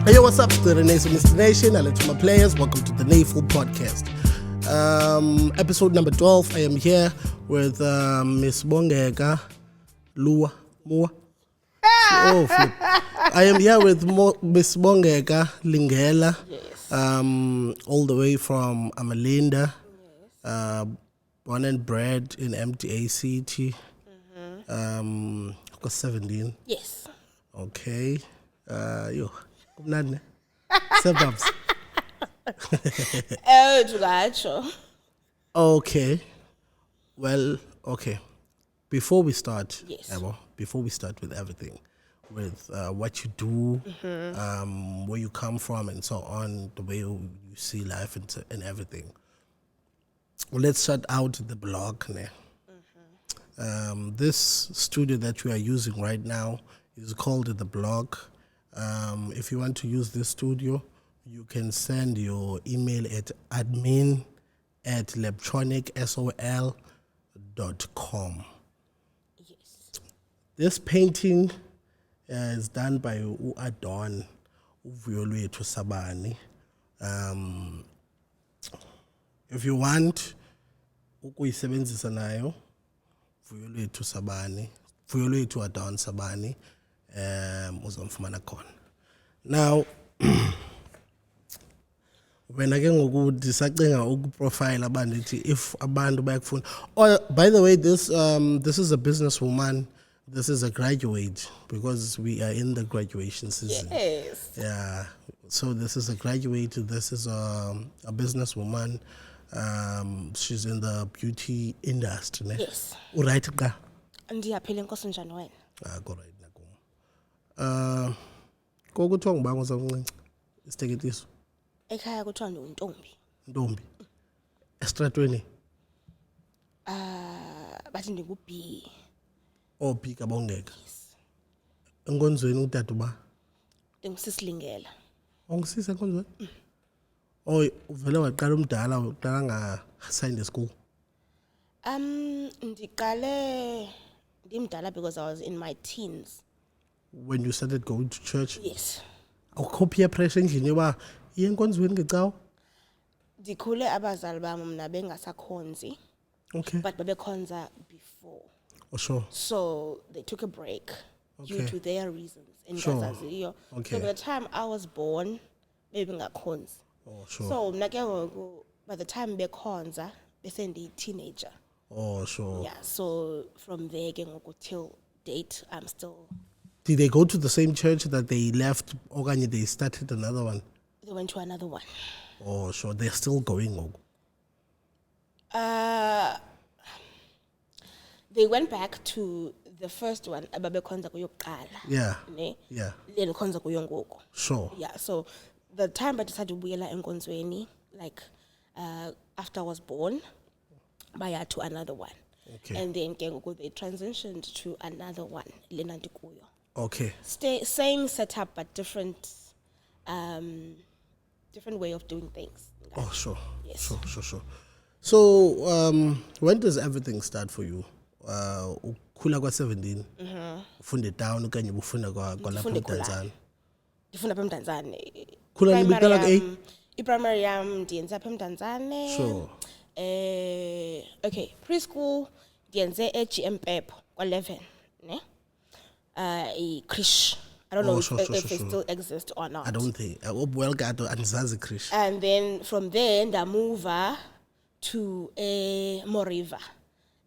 Hey, yo, what's up? It's the NayFul Destination. I let to my players. Welcome to the NayFul podcast. Episode number 12. I am here with Miss Bongeka, Lua, Mua. Oh, flip. I am here with Miss Bongeka, Lingela. Yes. All the way from Amalinda. Yes. Born and bred in MTA City. Got 17. Yes. Okay. Yo. Kumnandi. Suburbs. Okay. Well, okay. Before we start, Yes. before we start with everything, with what you do, where you come from, and so on, the way you see life and everything. Well, let's start out the blog. This studio that we are using right now is called the blog. If you want to use this studio, you can send your email at admin@leptronicsol.com. Yes. This painting is done by Adon Uvuyolwethu Sabani. If you want ukuyisebenzisa nayo, Vuyolwethu Sabani, Vuyolwethu Adon Sabani, uzomfumana khona. Now, when I can go disacinga ukuprofile abantu if abantu bayakufuna. Oh, by the way, this is a businesswoman. This is a graduate because we are in the graduation season. Yes. Yeah. So this is a graduate. This is a businesswoman. She's in the beauty industry. Ne? Yes. Right ka? Ndiyaphila inkosi njani wena? Go right na. Kokuthiwa ngibanga uzamncinci. Isiteketiso. Ekhaya kuthiwa Ntombi. Ntombi. Estratweni. Bathi ndingu-B. Oh, Bika Bongeka. Enkonzweni utata ba? Ndingusisilingela. Ongisisa enkonzweni? Oh, uvele waqala umdala uqala nga-signed school. Ndiqale ndimdala because I was in my teens. When you started going to church? Yes. Awukho peer pressure endlini yoba iye enkonzweni ngecawa? Ndikhule abazali bam mna bengasakhonzi. Okay. But babekhonza before. Oh, sure. So they took a break due Okay. to their reasons. In Sure. Gazaziyo. Okay. So by the time I was born, maybe ngakhonzi. Oh, sure. So mna ke ngoku by the time bekhonza bese ndi-teenager. Oh, sure. Yeah, so from there ke ngoku till date I'm still. Did they go to the same church that they left or they started another one? They went to another one. Oh, sure. They're still going. They went back to the first one ababekhonza kuyokuqala. Yeah. Ne? Yeah. Then khonza kuyo ngoku. Sure. Yeah, so the time I decided to buyela enkonzweni, like after I was born, baya to another one. Okay. And then ke ngoku they transitioned to another one, lena ndikuyo. Okay. Same setup but different different way of doing things. Oh, sure. Yes. Sure. So, when does everything start for you? Ukhula kwa 17. Ufunde town okanye ufunda kwalapha eMdantsane. Ndifunda apha eMdantsane. Khula nibiqala ku A? I-primary yam ndiyenze apha eMdantsane. Sure. Okay, preschool ndiyenze eGM Pep kwa11, ne? I-Krish. I don't know if it still exists or not. I don't think. Well, andizazi Krish. And then from there move to Moriva.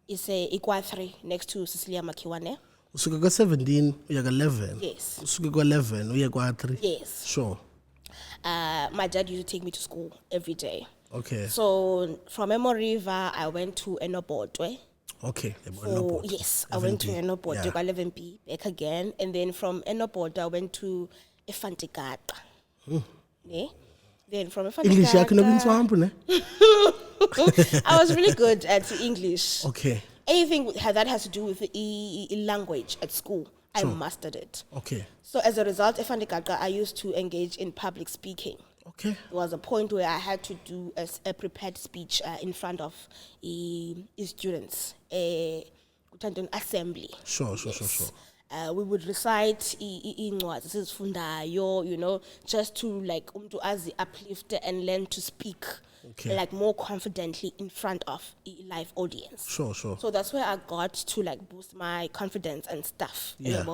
It's Ikwa3 next to Cecilia Makiwane. Usuka kwa 17 uya kwa 11. Yes. Usuka kwa 11 uya kwa 3. Yes. Sure. My dad used to take me to school every day. Okay. So from Moriva, I went to Enobotwe. Okay. Yes, I went to Enobotwe, Yeah. 11B, back again. And then from Enobotwe, I went to Efantikata. Yeah. Then from English yakho nobintswampu ne? I was really good at English. Okay. Anything that has to do with language at school, I mastered it. Okay. So as a result, I used to engage in public speaking. Okay. There was a point where I had to do a prepared speech in front of students, an assembly. Sure. we would recite incwadi esizifundayo, you know, just to like azi uplift and learn to speak like more confidently in front of a live audience. Sure. So that's where I got to like boost my confidence and stuff. Yeah.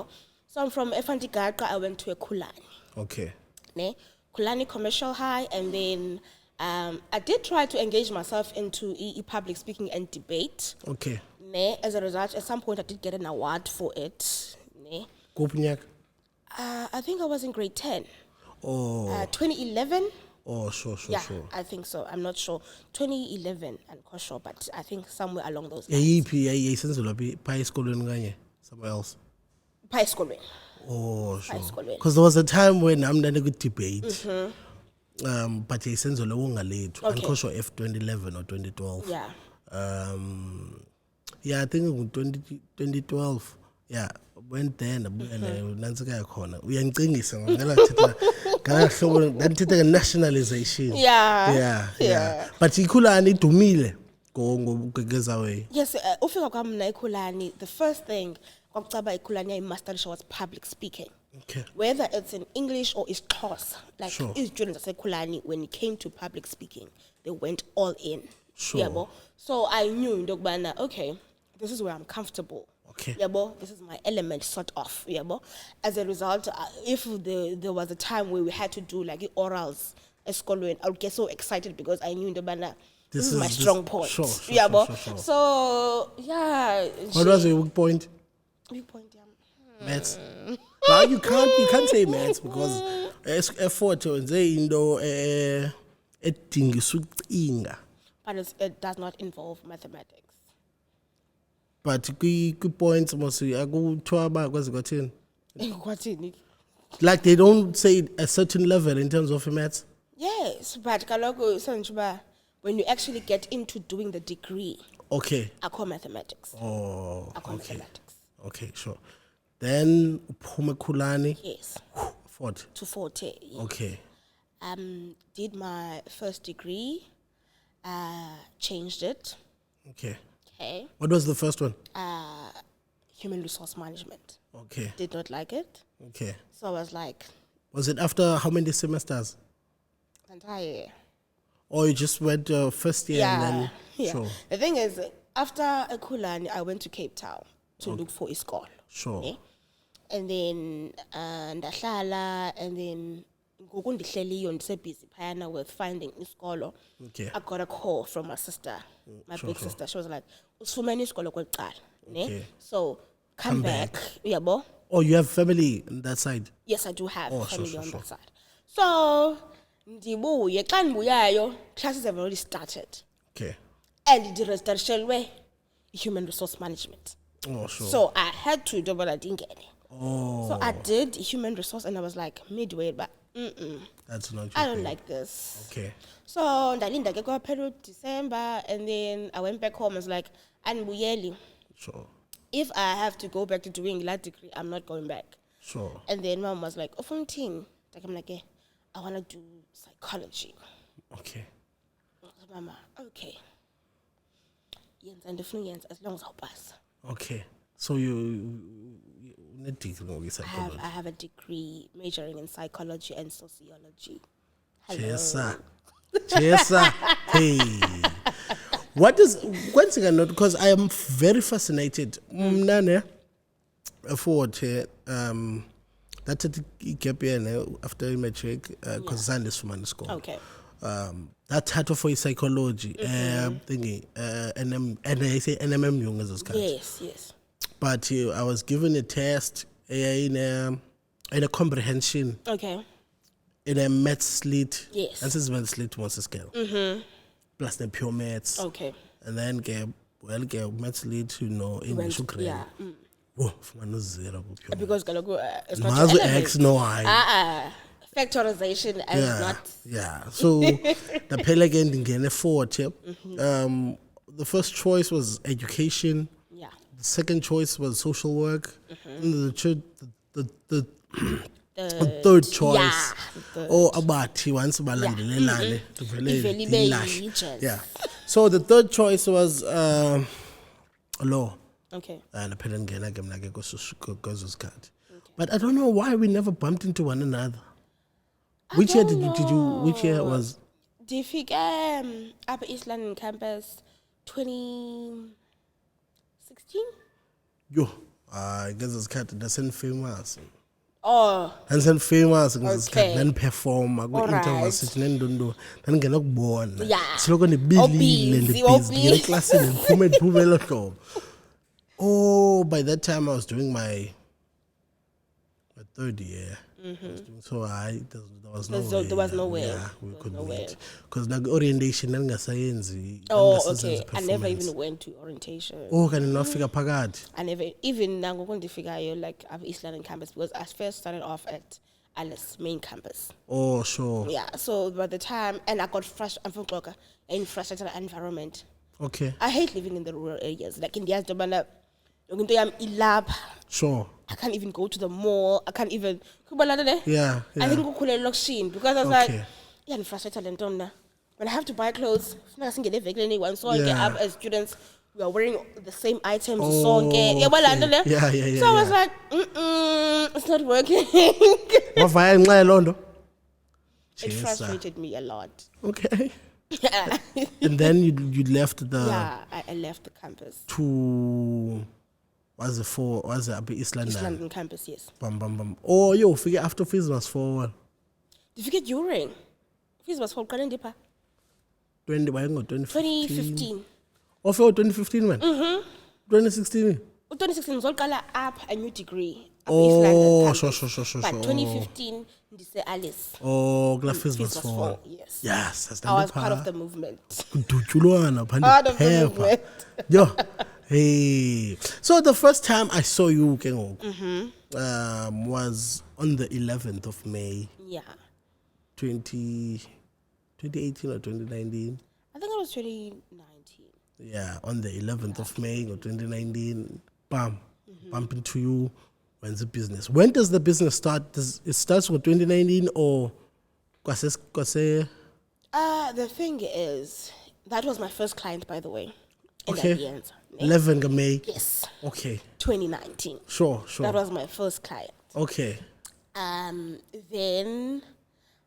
So I'm from Efantigaqa, I went to a Kulani. Okay. Ne? Kulani Commercial High, and then I did try to engage myself into public speaking and debate. Okay. Ne? As a result, at some point I did get an award for it. Ne? I think I was in grade 10. 2011. Oh, sure. I think so. I'm not sure. 2011, I'm not sure, but I think somewhere along those lines. Somewhere else. High school. Oh, sure. Because there was a time when I'm not a good debate. But he sends a long late. I'm not sure if 2011 or 2012. Yeah. Yeah, I think in 2012. Yeah, went there and we are in nationalization. Yeah. But Ikulani to me go. Yes, the first thing I mastered was public speaking. Okay. Whether it's in English or it's Xhosa, like his students at Kulani, when it came to public speaking, they went all in. Sure. So I knew, okay, this is where I'm comfortable. Okay. This is my element, sort of. As a result, if there was a time where we had to do like orals at school, I would get so excited because I knew this is my strong point. Sure. So yeah. What was your weak point? Weak point, Maths. Well, you can't say maths because effort and say but it does not involve mathematics. But good points must like they don't say a certain level in terms of maths. Yes, but when you actually get into doing the degree, I call mathematics. Mathematics. Okay, sure. Then Kulani. Yes. 40. To 40. Yes. Okay. Did my first degree. Changed it. Okay. Okay. What was the first one? Human resource management. Okay. Did not like it. Okay. So I was like. Was it after how many semesters? Entire year. Or you just went first year and then? Yeah. Sure. The thing is, after Kulani, I went to Cape Town to look for a school. Sure. Okay? And then ndahlala, and then ngokundihleliyo ndisebusy phayana with finding isikolo. Okay. I got a call from my sister, my big sister. She was like, "Usifumene isikolo kwecala." Okay. So come back. Yabo. Oh, you have family on that side? Yes, I do have family on that side. So ndibuye xa ndibuyayo, classes have already started. Okay. And ndiregistershelwe human resource management. Oh, sure. So I had to do what I didn't get. Oh. So I did human resource, and I was like midway, but that's not. I don't like this. Okay. So ndalinda ke kwa period December, and then I went back home. I was like, "Anibuyeli." Sure. If I have to go back to doing that degree, I'm not going back. Sure. And then Mom was like, "Ufumthini?" I'm like, I want to do psychology. Okay. Mama, okay. And the as long as I pass. Okay. So I have a degree majoring in psychology and sociology. Yes, sir. Hey. What is one thing I know, because I am very fascinated. That's a gap year after matric, because I was from school. Okay. That title for psychology, thingy, and I say NMM young as a Yes. But I was given a test in a comprehension. Okay. In a maths slit. Yes. And this is maths slit once a scale. Plus the pure maths. Okay. And then get maths slit, English grade. Yeah. Oh, no zero. Because it's not X, no I. Factorization is not. Yeah. So the Pelican didn't get a 40. The first choice was education. Yeah. The second choice was social work. And the third choice. About he wants to Yeah. So the third choice was law. Okay. And I penned again, I came like goes cut. But I don't know why we never bumped into one another. Which year did you? Which year was? Do you think Upper East London campus, 2016? Yo, I guess it's cut. That's famous. Oh. And famous. Okay. Then perform. I go interview. Then don't do. Then get born. Yeah. So going to be the class and prove. Oh, by that time I was doing my third year. So there was no way. There was no way. Yeah, we couldn't wait. Because the orientation and science. Oh, okay. I never even went to orientation. Oh, can you not figure pagad? I never even now going to figure out like I've East London campus because I first started off at Alice main campus. Oh, sure. Yeah. So by the time and I got frustrated. I'm from Clocker in frustrated environment. Okay. I hate living in the rural areas. Like in the Asdobana, lab. Sure. I can't even go to the mall. I can't even. Yeah. I think because I was like, yeah, I'm frustrated. When I have to buy clothes, I can get anyone. So I get up as students. We are wearing the same items. So I was like, it's not working. It frustrated me a lot. Okay. And then you left the. Yeah, I left the campus. To. Was it East London? East London campus, yes. Bam. Oh, yo, figure after fees was for. Did you forget during? Fees was for Kalendippa. 2015. Oh, for 2015, man? 2016? 2016 was all color up a new degree. Oh, sure. But 2015, this Alice. Oh, fees was for. Yes. Yes, I was part of the movement. Part of the movement. Yo. Hey, so the first time I saw you, was on the 11th of May. Yeah. 2018 or 2019? I think it was 2019. Yeah, on the 11th of May or 2019. Bam, bump into you. When's the business? When does the business start? Does it starts with 2019 or? The thing is, that was my first client, by the way. Okay. 11th May. Yes. Okay. 2019. Sure. That was my first client. Okay. Then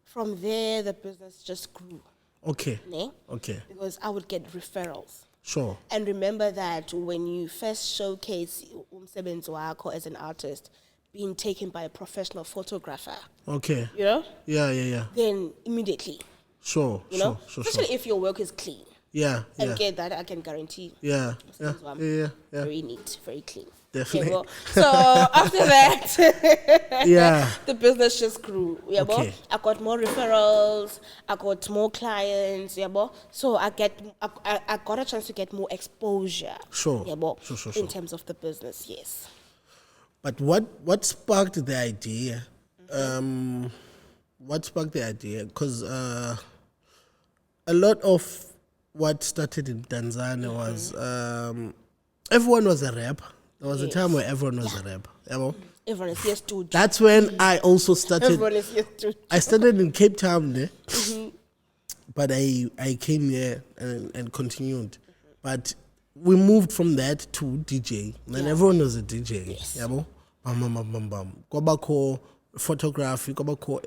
from there the business just grew. Okay. Ne? Okay. Because I would get referrals. Sure. And remember that when you first showcase umsebenzi wakho as an artist, being taken by a professional photographer. Okay. You know? Yeah. Then immediately. Sure. Especially if your work is clean. Yeah. And get that, I can guarantee. Yeah. Very neat, very clean. Definitely. Okay, so after that, the business just grew. Yeah, okay. I got more referrals. I got more clients. Yeah, so I got a chance to get more exposure. Sure. Yeah, sure. In terms of the business, yes. But what sparked the idea? What sparked the idea? Because a lot of what started in Tanzania was everyone was a rapper. There was a time where everyone was a rapper. Everyone is yes to. That's when I also started. Everyone is yes to. I started in Cape Town there, but I came here and continued. But we moved from that to DJ. And everyone was a DJ. Yes. Kwabako photography, kwabako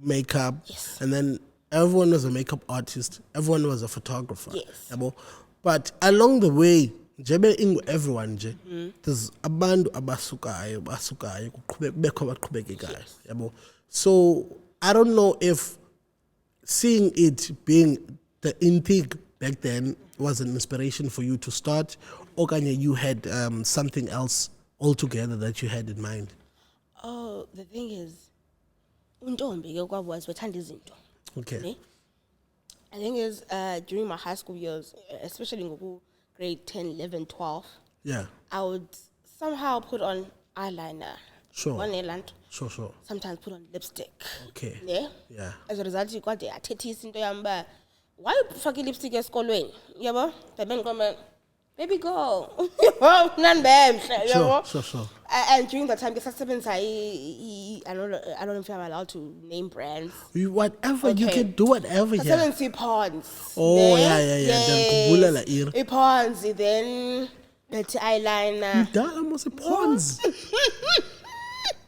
makeup, yes. And then everyone was a makeup artist. Everyone was a photographer. Yes. But along the way, everyone there's abantu abasukayo kubekho abaqhubekekayo. So I don't know if seeing it being the in thing back then was an inspiration for you to start, or you had something else altogether that you had in mind. Oh, the thing is, Ntombi was wethanda izinto. Okay. I think is during my high school years, especially in grade 10, 11, 12, I would somehow put on eyeliner. Sure. One eyeline. Sure. Sometimes put on lipstick. Okay. Yeah. As a result, you got the attention into yamba. Why you fucking lipstick eskolweni? Yabo? The men come, baby girl. None bam. Sure. And during that time, because I don't know if I'm allowed to name brands. Whatever you can do, whatever. Yeah. 7C Ponds. Oh yeah. Then then Betty eyeliner. That almost a pawns.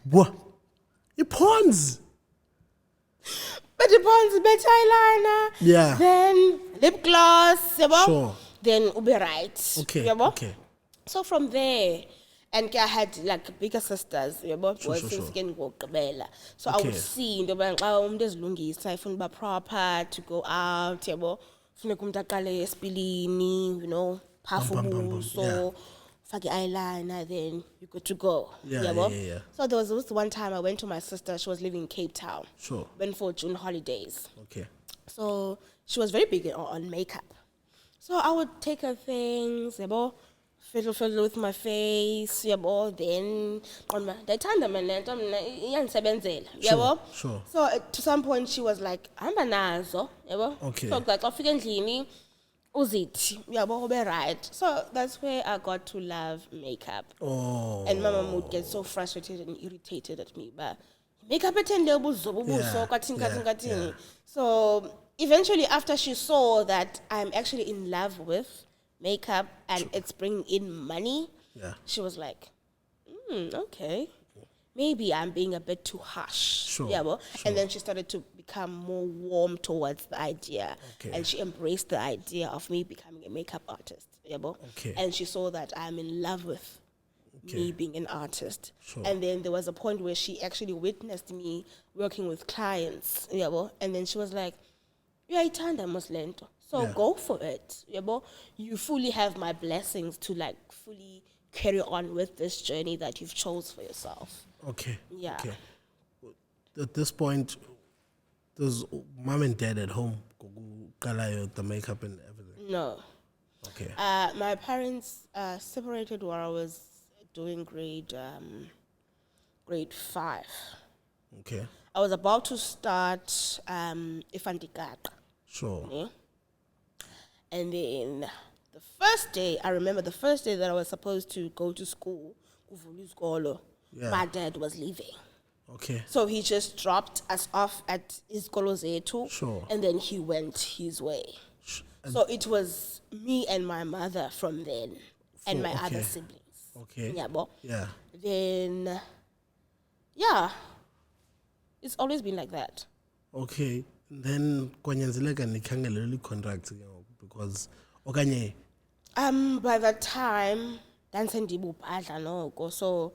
What? It pawns. Betty Pons, Betty eyeliner. Yeah. Then lip gloss. Sure. Then ube right. Okay. Okay. So from there, and I had like bigger sisters, Sure. So I would see into yoba xa umuntu ezilungisa ifuna uba proper to go out, funeka umuntu aqale esipilini, phafu ubuso, fake eyeliner, then you're good to go. Yeah. So there was this one time I went to my sister, she was living in Cape Town. Sure. Went for June holidays. Okay. So she was very big on makeup. So I would take her things, fiddle with my face, then Sure. So to some point she was like, "Hamba nazo," Okay. So like afika endlini uzithi, ube right. So that's where I got to love makeup. Oh. And Mama would get so frustrated and irritated at me, but makeup attende ubuzo. So eventually, after she saw that I'm actually in love with makeup and it's bringing in money, she was like, okay, maybe I'm being a bit too harsh. Sure. And then she started to become more warm towards the idea. Okay. And she embraced the idea of me becoming a makeup artist. Okay. And she saw that I'm in love with me being an artist. Sure. And then there was a point where she actually witnessed me working with clients. And then she was like, "Uyayithanda mos lento. So go for it. You fully have my blessings to like fully carry on with this journey that you've chose for yourself." Okay. Yeah. Okay. At this point, there's mom and dad at home, the makeup and everything. No. Okay. My parents separated while I was doing grade 5. Okay. I was about to start Ifandikaka. Sure. Yeah? And then the first day, I remember the first day that I was supposed to go to school, my dad was leaving. Okay. So he just dropped us off at Iskolo Zetu. Sure. And then he went his way. So it was me and my mother from then, and my other siblings. Okay. Yeah. Then, it's always been like that. Okay. Then kwanyanzeleka nikhangele leli contract because okanye By that time ndandisendibubhadla noko, so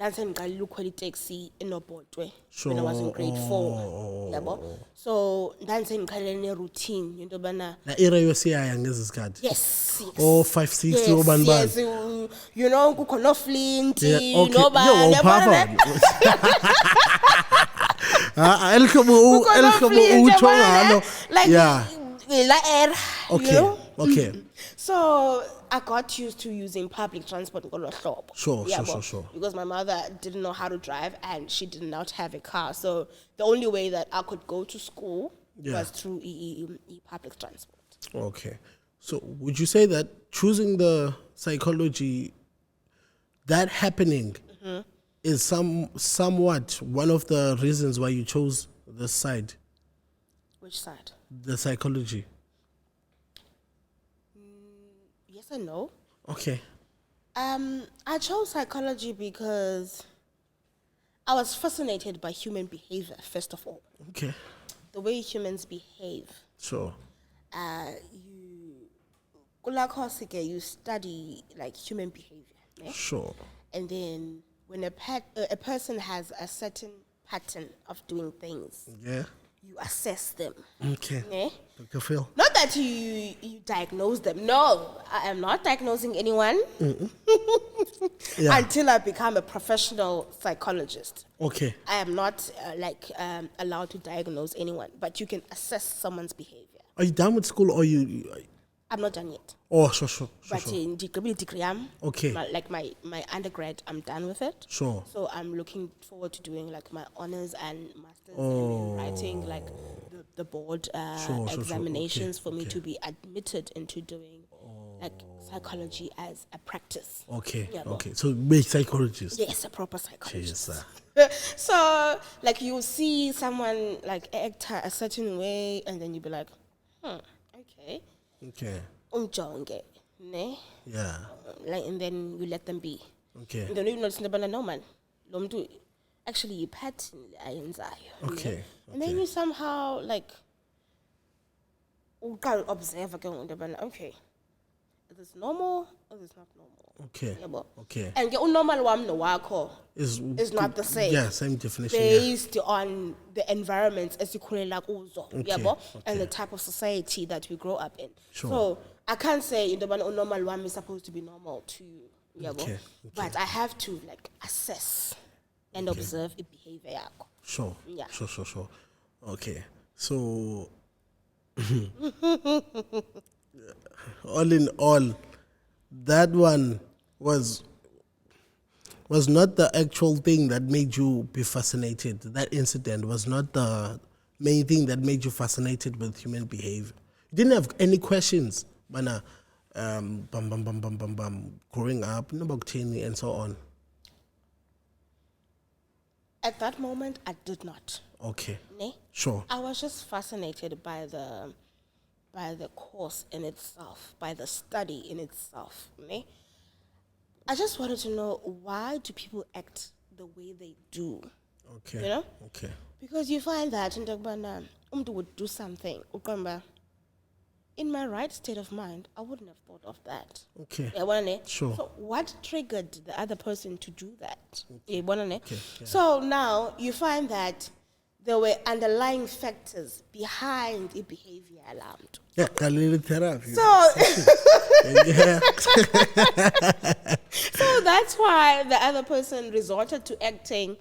ndandisendiqalile ukhwela itaxi enobhotwe when I was in grade 4. So ndandisendiqhelene neroutine into yobana la era yosiyaya ngezi sikhathi. Yes. 560 obani bani. Yes, kukho noFlint, nobani. Elkhobo utsho ngalo. La era. Okay. Okay. So I got used to using public transport. Sure. Because my mother didn't know how to drive and she did not have a car. So the only way that I could go to school was through public transport. Okay. So would you say that choosing the psychology, that happening, is somewhat one of the reasons why you chose this side? Which side? The psychology. Yes and no. Okay. I chose psychology because I was fascinated by human behavior, first of all. Okay. The way humans behave. Sure. You study like human behavior. Sure. And then when a person has a certain pattern of doing things, you assess them. Okay. Yeah? Feel. Not that you diagnose them. No, I am not diagnosing anyone until I become a professional psychologist. Okay. I am not allowed to diagnose anyone, but you can assess someone's behavior. Are you done with school or you? I'm not done yet. Oh, sure. But in degree, okay. My undergrad, I'm done with it. Sure. So I'm looking forward to doing like my honors and masters and writing like the board examinations for me to be admitted into doing like psychology as a practice. Okay. Okay. So be psychologist. Yes, a proper psychologist. Yes, so like you see someone like act a certain way, and then you be like, okay. Okay. Umjonge, ne? Yeah. Like, and then you let them be. Okay. And then you notice about no man. Actually you pattern Okay. and then you somehow like observe okay. Is this normal or is this not normal? Okay. Okay. And your normal one no wako is not the same. Yeah, same definition. Based on the environments as you like okay. and the type of society that we grow up in. Sure. So I can't say the normal one is supposed to be normal to you. Okay. But I have to like assess and observe the behavior. Sure. Yeah. Sure. Okay. So all in all, that one was not the actual thing that made you be fascinated. That incident was not the main thing that made you fascinated with human behavior. You didn't have any questions, growing up, and so on. At that moment, I did not. Okay. Ne? Sure. I was just fascinated by the course in itself, by the study in itself. Ne? I just wanted to know, why do people act the way they do? Okay. You know? Okay. Because you find that would do something. In my right state of mind, I wouldn't have thought of that. Okay. Sure. So what triggered the other person to do that? Okay. Yeah. So now you find that there were underlying factors behind the behavior alarmed. Yeah, therapy. So, so that's why the other person resorted to acting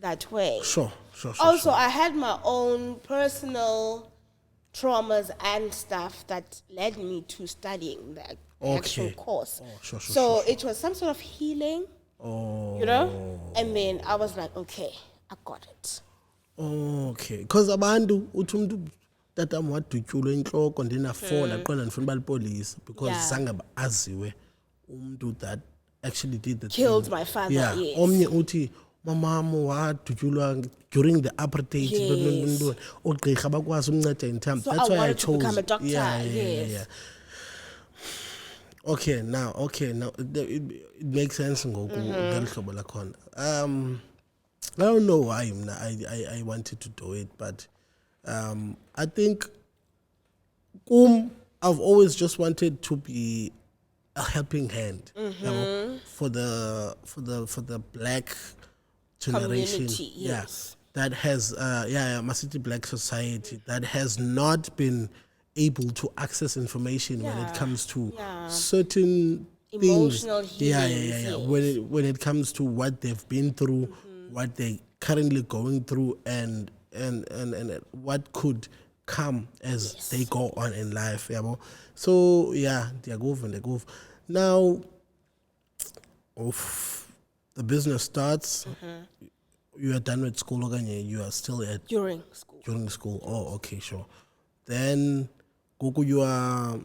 that way. Sure. Also, I had my own personal traumas and stuff that led me to studying the actual course. Sure. It was some sort of healing, you know? And then I was like, okay, I got it. Okay. Because abantu uthi tata mwadutyulwe inhloko ndina fall aqonda ndifuna bali police because zange aziwe umuntu that actually did the killed thing. My father. Yeah. Yes. Omnye uthi mamamu wadutyulwa during the apartheid. Yes. Ogqirha bakwazi umnceda in time. So That's I why I wanted chose. to become a doctor. Yeah. Okay, now it makes sense ngoku ngeli hlobo lakhona. I don't know why I wanted to do it, but I think I've always just wanted to be a helping hand for the black generation. Community, yes. That has Masiti Black society that has not been able to access information when it comes to certain emotional things. healing. When it comes to what they've been through, what they currently going through, and what could come as they go on in life. So they go. Now, the business starts. You are done with school again. You are still at During school. Oh, okay, sure. Then, Gogo, you are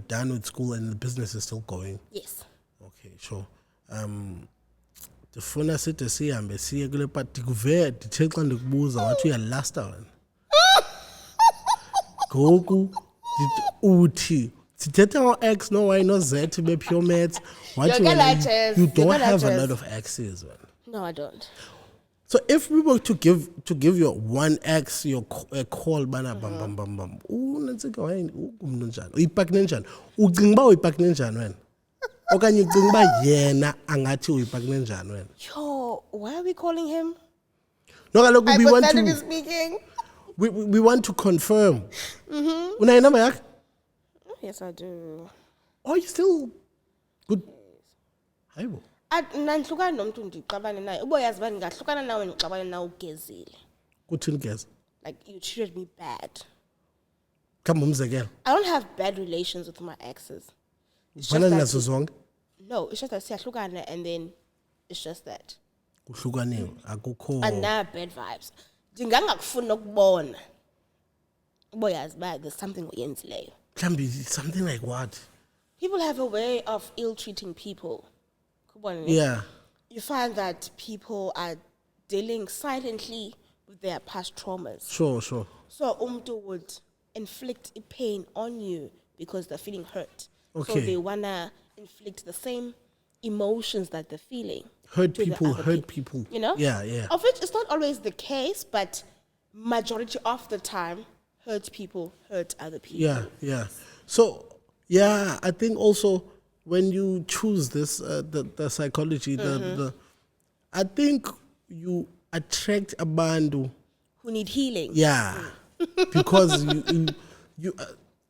done with school and the business is still going. Yes. Okay, sure. Ndifuna sithi sihambe siye kule part ndikuve ndithe xa ndikubuza wathi uyalasta wena. Ngoku uthi sithetha ngo-X no-Y no-Z be-pure maths wathi wena you don't have a lot of X's wena. No, I don't. So if we were to give your one X your a call bana bam unentsika wena umuntu njani uyipakine njani ucinga uba uyipakine njani wena okanye ucinga uba yena angathi uyipakine njani wena. Yo, why are we calling him? No, kaloku we want to speaking. we want to confirm. Unayo number yakhe? Yes, I do. Oh, you still good? Hayibo. Nandihlukana nomuntu ndiqabane naye. Uboyazi bani ngahlukana nawe ndixabane nawe ugezile. Kuthini geza? Like you treated me bad. Come umzekelo. I don't have bad relations with my exes. Ufana nazo zonke? No, it's just that siyahlukana and then it's just that. Kuhlukaniwe akukho. Ana bad vibes. Ndingangakufuni ukubona. Uboyazi ba there's something uyenzileyo. Mhlambi something like what? People have a way of ill-treating people. Yeah. You find that people are dealing silently with their past traumas. Sure. So umtu would inflict a pain on you because they're feeling hurt. Okay. So they wanna inflict the same emotions that they're feeling. Hurt to the people, other hurt people. You know? Yeah. Of which it's not always the case, but majority of the time, hurt people hurt other people. Yeah. So, yeah, I think also when you choose this, the psychology, the I think you attract abantu. Who need healing. Yeah, because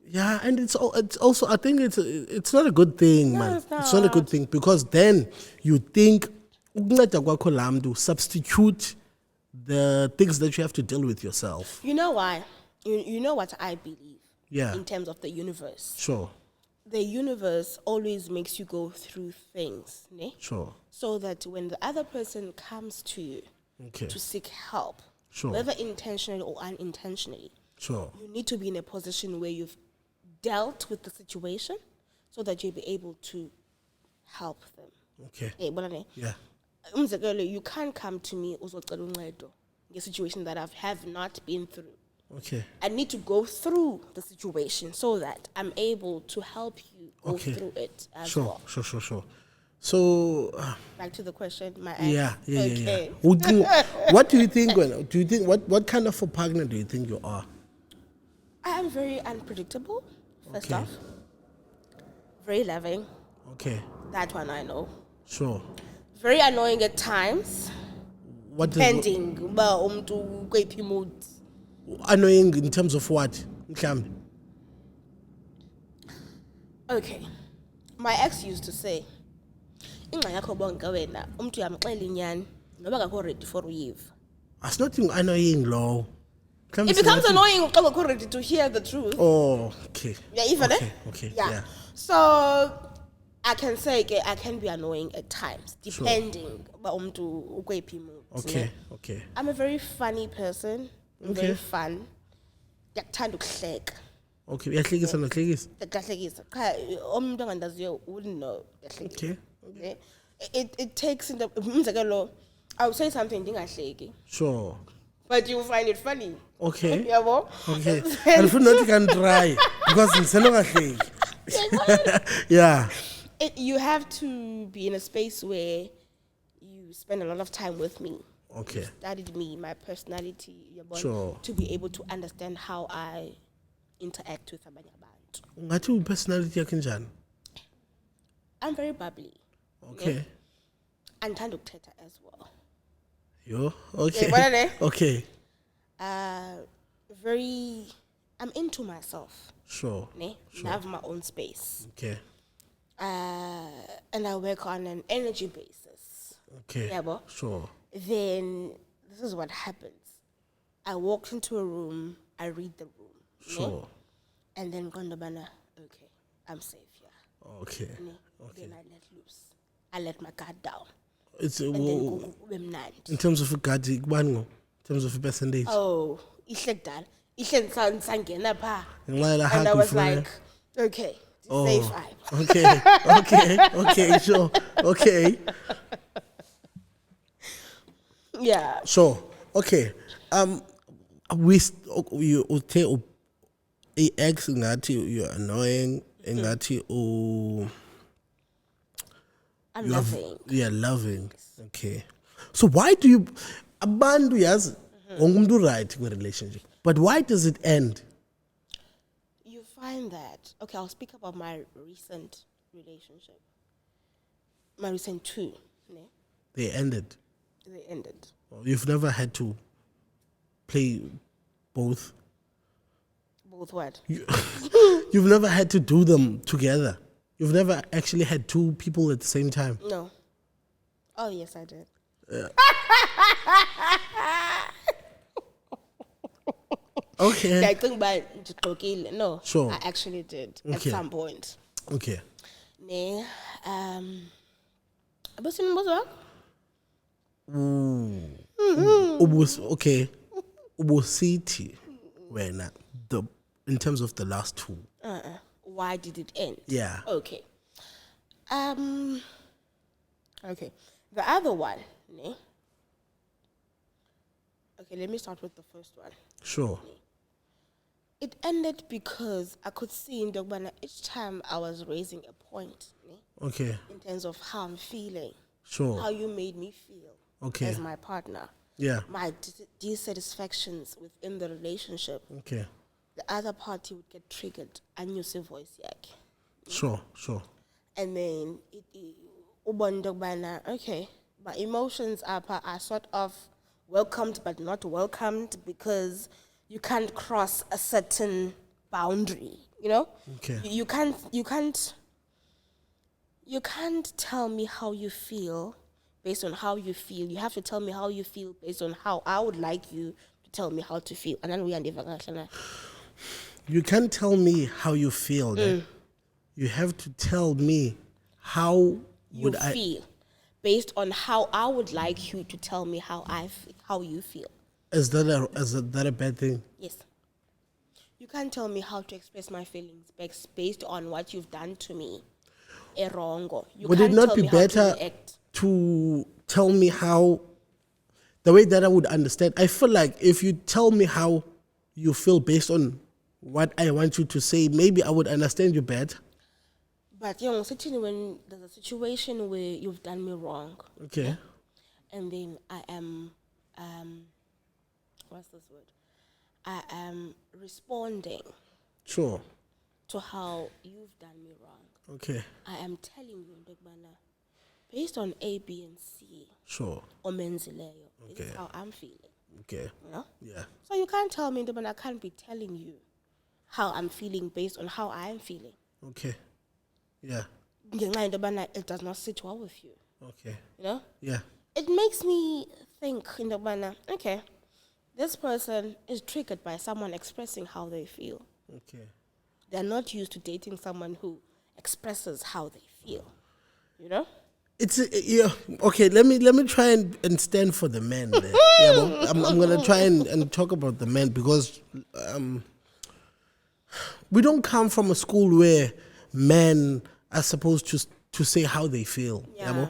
yeah, and it's also I think it's not a good thing, man. It's not a good thing because then you think ukunceda kwakho laa mntu substitute the things that you have to deal with yourself. You know why? You know what I believe. Yeah. In terms of the universe. Sure. The universe always makes you go through things, ne? Sure. So that when the other person comes to you to seek help, whether intentionally or unintentionally, you need to be in a position where you've dealt with the situation so that you'll be able to help them. Okay. Yeah. You can't come to me uzocela uncedo in a situation that I have not been through. Okay. I need to go through the situation so that I'm able to help you go through it as well. Sure. So back to the question, my ex. Yeah. What do you think? What kind of a partner do you think you are? I am very unpredictable. First off, very loving. Okay. That one I know. Sure. Very annoying at times. Depending, mood. Annoying in terms of what? Okay. My ex used to say, ingxaki bonke wena umuntu uyamxela inyani noba akakho ready for leave. That's nothing annoying, low. It becomes annoying when you're ready to hear the truth. Oh, okay. Yeah, even okay. Yeah. So I can say I can be annoying at times, depending on Okay. I'm a very funny person. I'm very fun. Ndiyakuthanda ukuhleka. Okay, uyahlekisa nohlekisa. Ndiyahlekisa. Cha umuntu ongandaziyo wouldn't know. Okay. It takes in the umzekelo I would say something ndingahleki. Sure. But you find it funny. Okay. Yabo? Okay. And if not, you can try because it's not Yeah. You have to be in a space where you spend a lot of time with me. Okay. You studied me, my personality, sure. To be able to understand how I interact with abanye abantu. Ngathi personality yakho njani? I'm very bubbly. Okay. And ngithanda ukuthetha as well. Yo, okay. Yeah, okay. I'm into myself. Sure. I have my own space. Okay. And I work on an energy basis. Okay. Yeah, sure. Then this is what happens. I walk into a room, I read the room. Sure. And then Gondobana, okay, I'm safe here. Okay. Then I let loose. I let my guard down. It's and then in terms of a guard, in terms of a percentage. Oh, and I was like, okay, safe vibe. Okay, sure. Okay. Yeah. So, okay. You tell a ex ngati you're annoying, ngati I'm loving. Yeah, loving. Okay. So why do you abantu yazi ongumuntu right in a relationship? But why does it end? You find that, okay, I'll speak about my recent relationship. My recent two. They ended. You've never had to play both. Both what? You've never had to do them together. You've never actually had two people at the same time. No. Oh yes, I did. Yeah. Okay. I think by no. Sure. I actually did at some point. Okay. Ne. Okay. Ubusiti when in terms of the last two. Why did it end? Yeah. Okay. Okay. The other one, ne? Okay, let me start with the first one. Sure. It ended because I could see in Dogbana each time I was raising a point Okay. in terms of how I'm feeling, Sure. how you made me feel as my partner, my dissatisfactions within the relationship. Okay. The other party would get triggered. I knew the voice yak. Sure. And then okay, my emotions are sort of welcomed but not welcomed because you can't cross a certain boundary, you know? Okay. You can't tell me how you feel based on how you feel. You have to tell me how you feel based on how I would like you to tell me how to feel. And then we are never. You can't tell me how you feel. You have to tell me how you feel based on how I would like you to tell me how you feel. Is that a bad thing? Yes. You can't tell me how to express my feelings based on what you've done to me. Would it not be better to tell me how, the way that I would understand? I feel like if you tell me how you feel based on what I want you to say, maybe I would understand you better. But when there's a situation where you've done me wrong, okay, and then I am, what's this word? I am responding. Sure. To how you've done me wrong. Okay. I am telling you, Ndogbana, based on A, B, and C. Sure. Omenzileyo. Okay. This is how I'm feeling. Okay. You know? Yeah. So you can't tell me, Ndogbana, I can't be telling you how I'm feeling based on how I'm feeling. Okay. Yeah. It does not sit well with you. Okay. You know? Yeah. It makes me think, Ndogbana, okay, this person is triggered by someone expressing how they feel. Okay. They're not used to dating someone who expresses how they feel. You know? It's okay. Let me try and stand for the men. There. I'm gonna try and talk about the men because we don't come from a school where men are supposed to say how they feel. Yeah.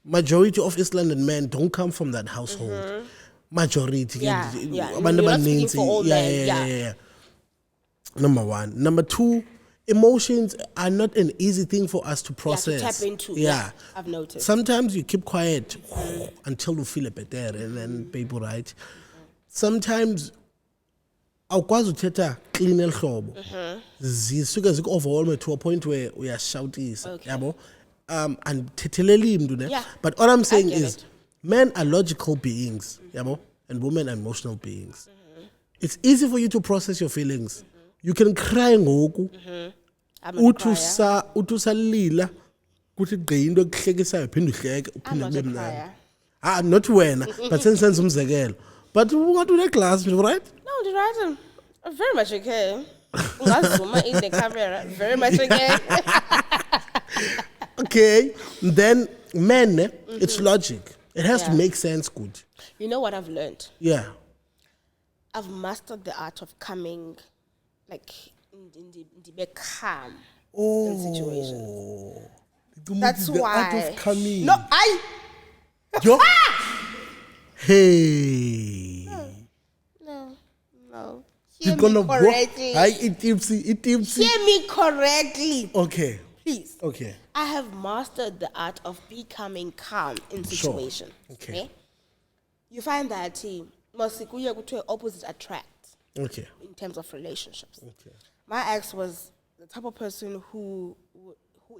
Majority of East London men don't come from that household. Majority. Yeah. Yeah. You're not speaking for all men. Yeah. Number one. Number two, emotions are not an easy thing for us to process. Yeah, to tap into. Yeah. I've noticed. Sometimes you keep quiet until you feel a bit better and then people right. Sometimes awukwazi uthetha clean elhlobo. Zisuke overwhelmed to a point where we are shouting. Yabo. And thetheleli mntu ne. But all I'm saying is men are logical beings, yabo, and women are emotional beings. It's easy for you to process your feelings. You can cry ngoku. Uthi usalila kuthi gqi into ekuhlekisayo phinde uhleke uphinde kube mnandi. Not wena, but sense umzekelo. But what do they class, right? No, the right. Very much okay. Zoom in the camera. Very much okay. Okay. Then men, it's logic. It has to make sense good. You know what I've learned? Yeah. I've mastered the art of coming, like, in the calm in situations. That's the why. Art of coming. No, Yo. Hey. No. You're gonna correctly. Hear me correctly. Okay. Please. Okay. I have mastered the art of becoming calm in situations. Sure. Okay. You find that opposites attract. Okay. In terms of relationships. Okay. My ex was the type of person who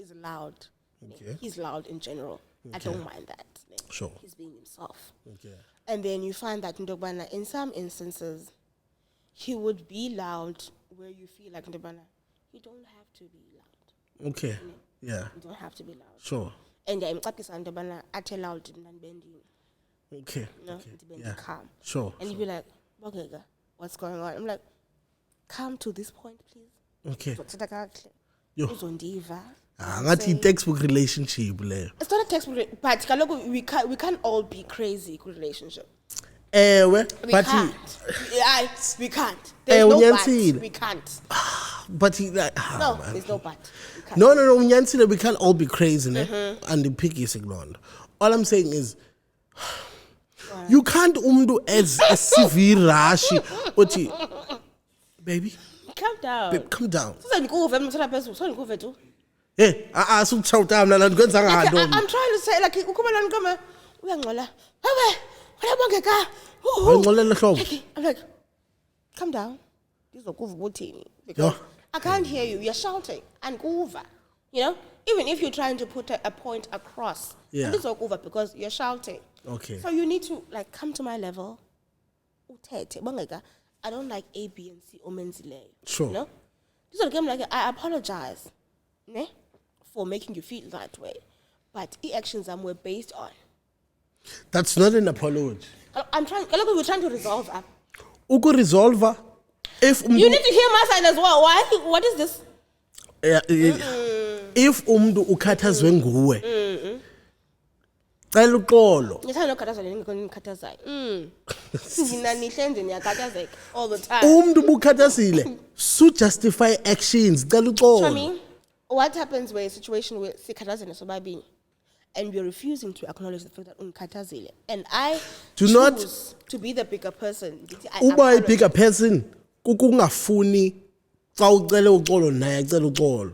is loud. Okay. He's loud in general. Okay. I don't mind that. Sure. He's being himself. Okay. And then you find that Ndobana, in some instances, he would be loud where you feel like Ndobana, you don't have to be loud. Okay. Yeah. You don't have to be loud. Sure. And I'm Ndobana, ate loud and bending. Okay. No, Yeah. Calm. Sure. And he'd be like, Bongeka, what's going on? I'm like, come to this point, please. Okay. Yo. Ngathi textbook relationship le. It's not a textbook, but we can't all be crazy good relationship. We can't. We can't. There's no but. We can't. But no, there's no but. No. We can't all be crazy, ne? And the pig is ignored. All I'm saying is, you can't as a CV rashi. Baby, Calm down. Babe, calm down. I'm trying Hey, I'm to say, like, I'm like, calm down. Because I can't hear you. You're shouting. And go over. You know? Even if you're trying to put a point across. Yeah. This will go over because you're shouting. Okay. So you need to, like, come to my level. I don't like A, B, and C. Sure. You know? This is a game like, I apologize. Ne? For making you feel that way. But the actions were based on. That's not an apology. We're trying to resolve. Resolve. If you need to hear my side as well. Why? What is this? If ukhathazwe nguwe. Cela uxolo. Ngithanda ukukhathazwa ngikhathazwayo. Mina nihle nje niyakhathazeka all the time. Umuntu ubukhathazile su justify actions. Cela uxolo. What happens where a situation where sikhathazene sobabini and we're refusing to acknowledge the fact that unkhathazile and I choose to be the bigger person. Uba bigger person kukungafuni xa ucela uxolo naye acela uxolo.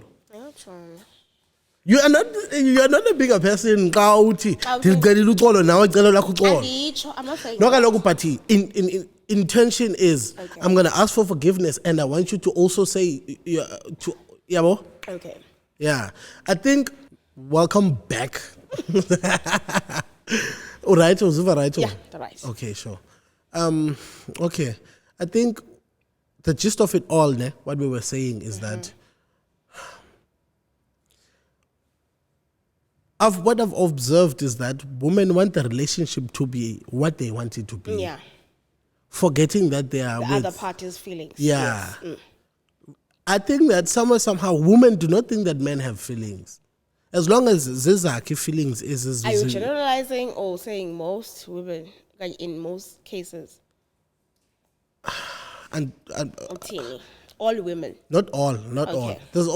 You are not a bigger person xa uthi ndicelile uxolo nawe acela lakho uxolo. I'm not saying no kaloku but intention is okay. I'm going to ask for forgiveness and I want you to also say to yabo. Okay. Yeah. I think welcome back. All right, right? Yeah, right. Okay, sure. Okay. I think the gist of it all, what we were saying is that what I've observed is that women want the relationship to be what they want it to be. Yeah. Forgetting that they are the other party's feelings. Yeah. Yes. I think that somehow women do not think that men have feelings. As long as zizakhi feelings is. Are you generalizing or saying most women, like in most cases? And all women. Not all. There's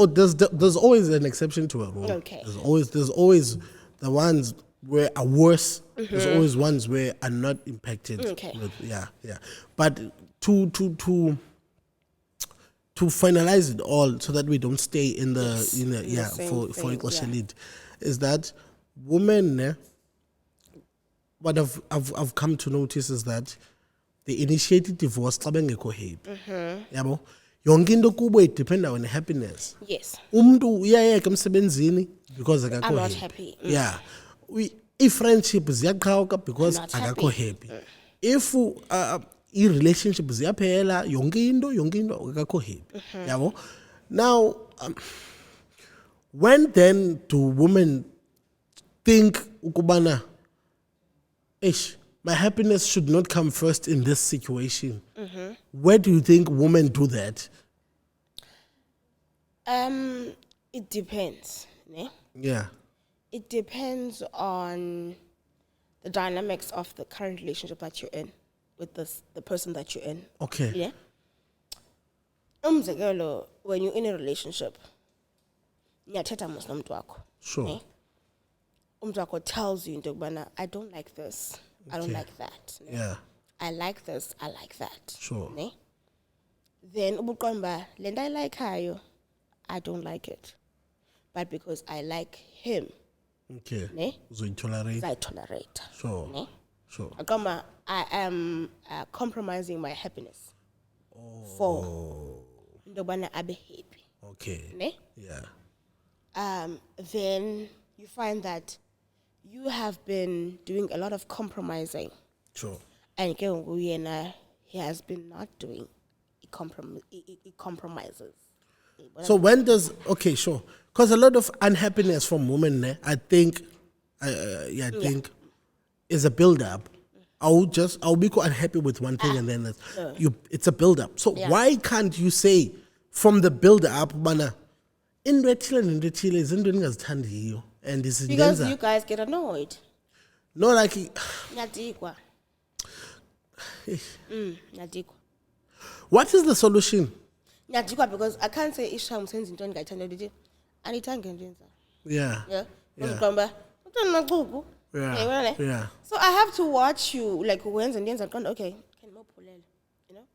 always an exception to a rule. Okay. There's always the ones where are worse. There's always ones where are not impacted. Okay. Yeah. But to finalize it all so that we don't stay in the for ixesha elide is that women what I've come to notice is that they initiated divorce xa bengekho happy. Yabo yonke into kubo idependa on happiness. Yes. Umuntu uyayeka emsebenzini because akakho I'm not happy. Yeah. I-friendship ziyaqhawuka because akakho happy. If i-relationship ziyaphela yonke into akakho happy. Yabo. Now when then do women think ukubana my happiness should not come first in this situation? Where do you think women do that? It depends. Ne? Yeah. It depends on the dynamics of the current relationship that you're in with the person that you're in. Okay. Yeah. When you're in a relationship, sure. Ne? Tells you, I don't like this. I don't like that. Ne? Yeah. I like this. I like that. Sure. Ne? Then Lenda I like her. I don't like it. But because I like him. Okay. Ne? So you tolerate. I tolerate. Sure. Ne? Sure. I am compromising my happiness for Ndobana Abe happy. Okay. Ne? Yeah. Then you find that you have been doing a lot of compromising. Sure. And he has been not doing compromises. So when does okay, sure, because a lot of unhappiness from women, I think, think, is a build-up. I'll be quite unhappy with one thing and then it's a build-up. So why can't you say from the build-up, mana, in retile is in and this is because you guys get annoyed. No, like Nyadikwa. what is the solution? Because I can't say each time since into ngayithanda and it Yeah. So I have to watch you like when and then okay, can more pull, you know?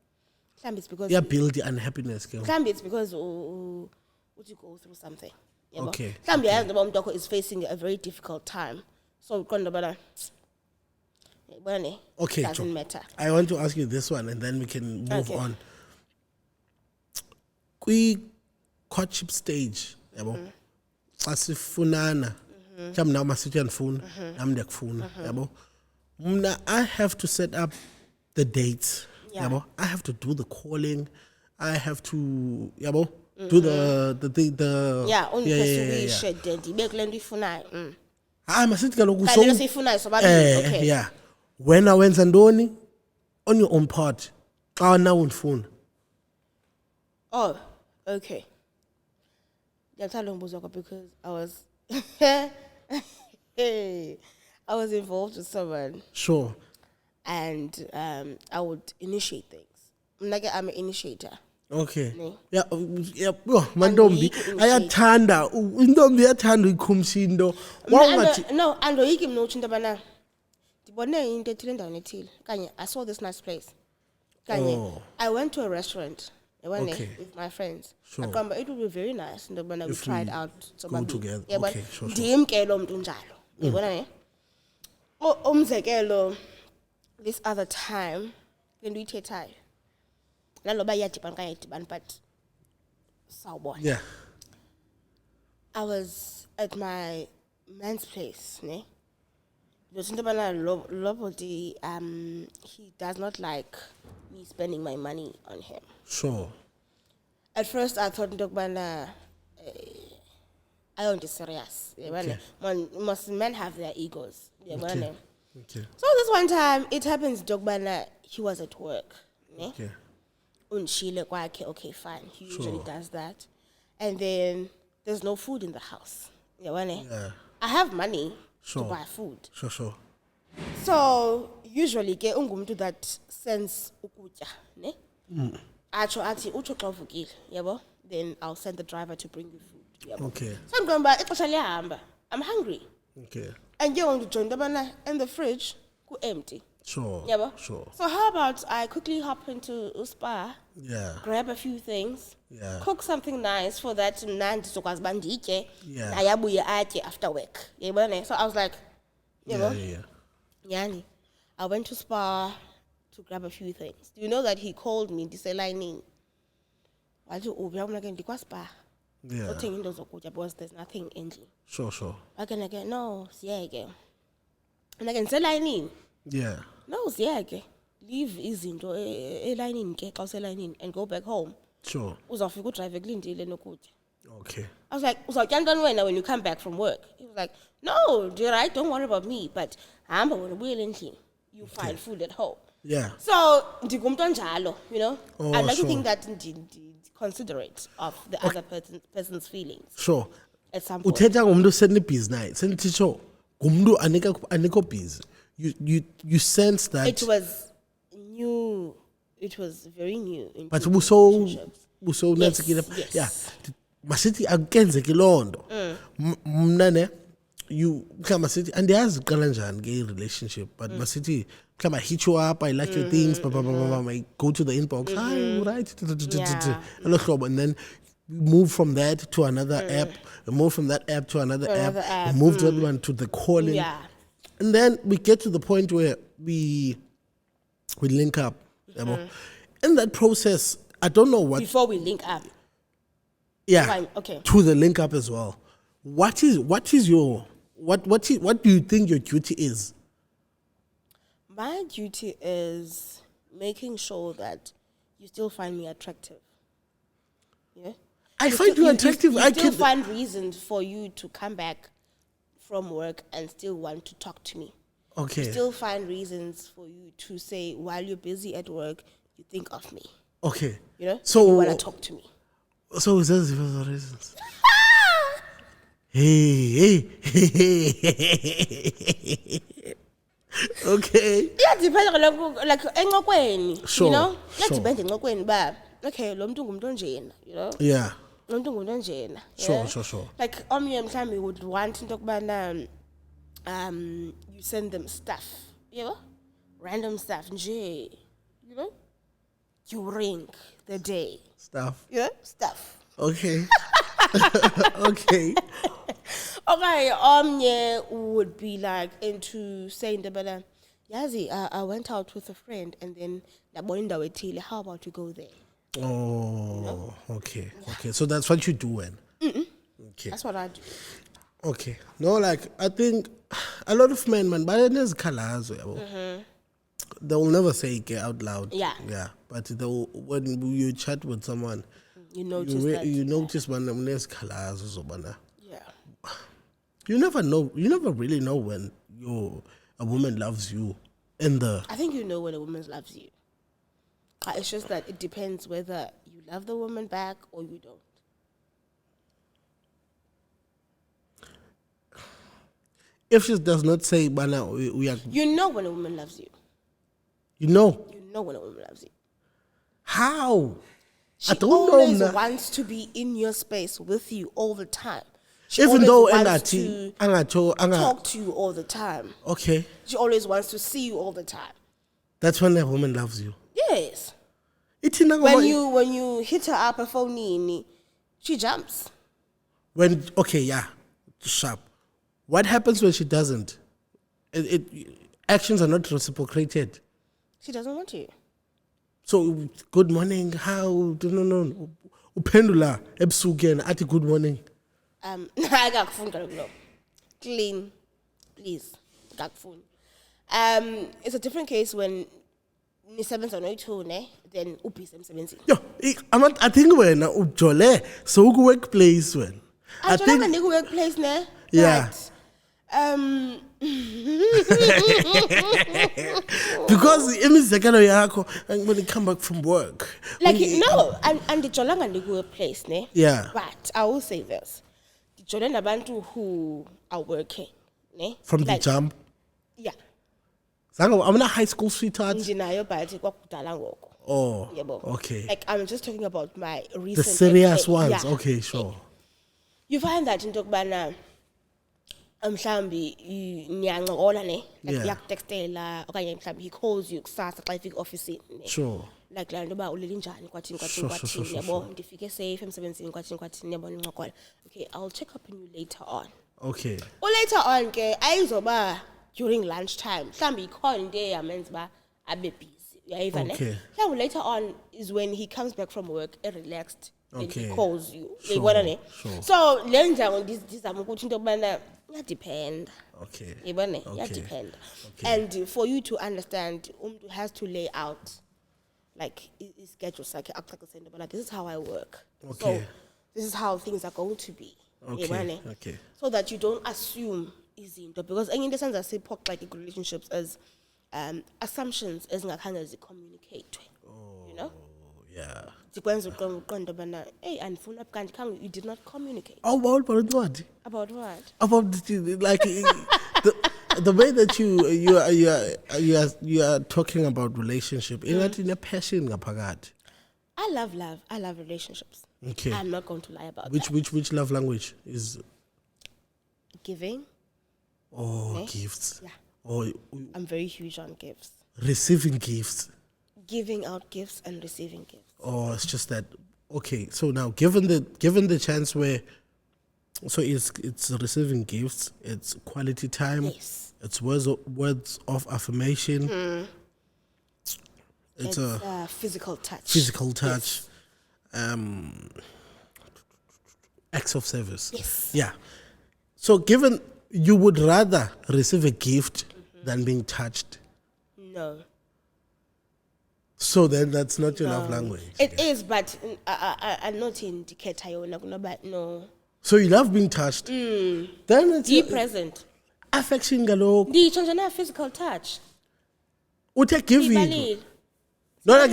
It's because build the unhappiness. it's because would you go through something? Okay. Mom is facing a very difficult time. So okay, doesn't matter. I want to ask you this one and then we can move on. Courtship stage, yabo. Asifunana. Jam now masithi andifuna, nami ndiyakufuna, yabo. Mna I have to set up the dates, yabo. I have to do the calling. I have to, yabo, do the masithi kaloku yeah. When I went Zandoni, on your own part, now undifuna. Oh, okay. Because I was I was involved with someone. Sure. And I would initiate things. I'm an initiator. Okay. Yeah, Ntombi ayathanda Ntombi iyathanda ikhumshindo. No, andoyiki mna utsho into yobana ndibone into ethile endaweni ethile kanye I saw this nice place. Kanye I went to a restaurant with my friends. Sure. It would be very nice into yobana we tried out go together. Okay, sure. Ndimke lo mntu njalo. Yabona ne? Umzekelo this other time ngento uyithethayo. Naloba iyadibana kayidibana but sawubona. Yeah. I was at my man's place, ne? He does not like me spending my money on him. Sure. At first I thought I don't be serious. Okay. Men have their egos. Okay. So this one time it happens he was at work. Ne? Okay. Okay, fine. He usually does that. And then there's no food in the house. Yeah. I have money to buy food. Sure. So usually ke ungumntu that sends ukutya, ne? Acho ati ucho xa uvukile, yabo? Then I'll send the driver to bring you food. Yabo? Okay. So I'm going back, I'm hungry. Okay. And you want to join the fridge, empty. Sure. Yabo? Sure. So how about I quickly hop into a spa, grab a few things, cook something nice for that nandi sokwazi banditye, ayabuye atye after work. So I was like, Yani, I went to spa to grab a few things. Do you know that he called me this lining? Because there's nothing in it. Sure. Again, no, again. And again, say lining. Yeah. No, leave izinto lining and go back home. Sure. Uzofika drive ekulindile nokutya. Okay. I was like, when you come back from work? He was like, no, you're right, don't worry about me, but you find food at home. Yeah. So, you know? Oh, I'd like to sure. think that considerate of the other person's feelings. Sure. At some point. Uthetha ngomntu sendle business. Sendithi sho ngumntu aniko busy. You sense that it was new. It was very new. But so nansikile. Yeah. Masithi akenzeki lonto. Mna ne you kama sithi andiyazi qala njani ke relationship but masithi kama hit you up, I like your things, I go to the inbox, hi, right, and then move from that to another app, move from that app to another app, move to that one to the calling, and then we get to the point where we link up. In that process, I don't know what before we link up. Yeah. Fine. Okay. To the link up as well. What do you think your duty is? My duty is making sure that you still find me attractive. Yeah. I find you attractive. I still find reasons for you to come back from work and still want to talk to me. Okay. You still find reasons for you to say while you're busy at work, you think of me. Okay. You know? So you want to talk to me. So that's the reasons. Hey. Okay. Yeah, depends like encokweni. Sure. You know? Yeah, depends encokweni ba. Okay, lo mntu ngumntu onjena, you know? Yeah. Lo mntu ngumntu onjena. Sure. Like omnye mhlawumbe would want into kubana you send them stuff, you know? Random stuff nje, you know? during the day. Stuff. Yeah, stuff. Okay. Okay. Okay, would be like into saying the better. Yazi, I went out with a friend and then how about you go there? Oh, okay. Okay. So that's what you do when. Okay. That's what I do. Okay. No, like I think a lot of men, man, but there's colors. They will never say it out loud. Yeah. Yeah. But they'll, when you chat with someone, You notice you notice when there's colors or something. Yeah. You never know. You never really know when a woman loves you. I think you know when a woman loves you. It's just that it depends whether you love the woman back or you don't. If she does not say, "Bana, we are," You know when a woman loves you. you know You know when a woman loves you. how. She I don't always know. wants to be in your space with you all the time. She Even always though wants to talk to you all the time. okay, She always wants to see you all the time. that's when a woman loves you. Yes. Ithina When ngoba- when you hit her up a phone, she jumps. okay, yeah, sharp. What happens when she doesn't? Actions are not reciprocated. She doesn't want you. So good morning, how? No. Upendula ebusukeni athi good morning. Akakufuni kaloku lo. Clean, please. Akakufuni. It's a different case when nisebenza no-2 ne, then ubhizi emsebenzini. Yo, I think wena ujole so ku workplace when. I Ajolanga think niku workplace ne. Yeah. But, because imizekelo yakho when you come back from work. like no, and the jolanga niku workplace ne. Yeah. But I will say this: the jolanga abantu who are working ne. From the like, jump. Yeah. Zango, I'm not high school sweetheart. Njinayo but kwakudala ngoko. Oh, Yebo. okay. Like I'm just talking about my The recent serious ones. yeah. Okay, sure. You find that into kubana mhlambi niyancokola ne, like Yeah. yakutextela okanye mhlambi he calls you kusasa xa ifika office ne. Sure. Like la nto ba ulele njani kwathini Sure, yabo ndifike safe emsebenzini kwathini yabo nincokola. Okay, I'll check up on you later on. Okay. Later on ke ayizoba during lunchtime. Mhlambi ikhona into eyamenza ba abe busy. Uyayiva ne? Okay. Mhlambi later on is when he comes back from work relaxed and Okay. he calls you. Sure, Uyayibona ne? sure. So le njango ndizama ukuthi into yobana iyadepend. Okay. Uyayibona ne? Okay. Iyadepend. Okay. And for you to understand, has to lay out like his schedule sakhe akucacisele into yobana this is how I work. Okay. So this is how things are going to be. Uyayibona Okay. ne? Okay. So that you don't assume izinto, because enye into senza siphoqa like relationships as assumptions ezingakhange zicommunicate. You know? Yeah. Zikwenza uqonda bana hey andifuna kanti khange you did not communicate. Oh, about what? About what? About like the way that you are talking about relationship. In a passion ngaphakathi. I love relationships. Okay. I'm not going to lie about Which love language is? giving. Oh, gifts. Yeah. Or I'm very huge on gifts. receiving gifts. Giving out gifts and receiving gifts. Or it's just that. Okay, so now given the chance where, so it's receiving gifts, it's quality time, Yes. it's words of affirmation, it's a Physical touch. physical touch, Yes. acts of service. Yes. Yeah. So given you would rather receive a gift than being touched, No. so then that's not your love language. It is, but I'm not indicator yona kunoba no. So you love being touched. Then it's Be present. affection galore. Nditsho nje na physical touch. Uthe giving. Ibalile. No, like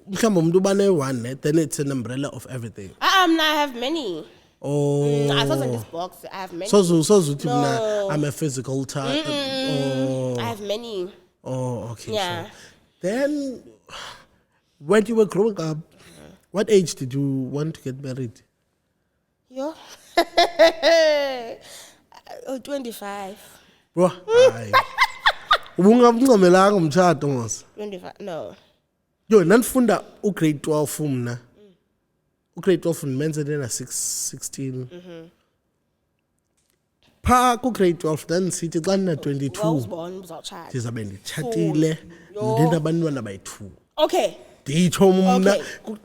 mhlawumbe umuntu ubane one, then it's an umbrella of everything. I have many. Oh. I saw in this box. I have many. So uthi No. mina I'm a physical type. Oh. I have many. Oh, okay. Yeah. Sure. Then when you were growing up, what age did you want to get married? Yo. 25. Bro, hayi. Ubungamncomelanga umtshado mos. 25. No. Yo, nanifunda grade 12 mna. Grade 12 menze na 16. Pha grade 12 then sithi xa nina 22 wawuzibona uzawutshata. ndizabe nditshatile ndinabantwana bayi-2. Okay. Nditsho mna Okay.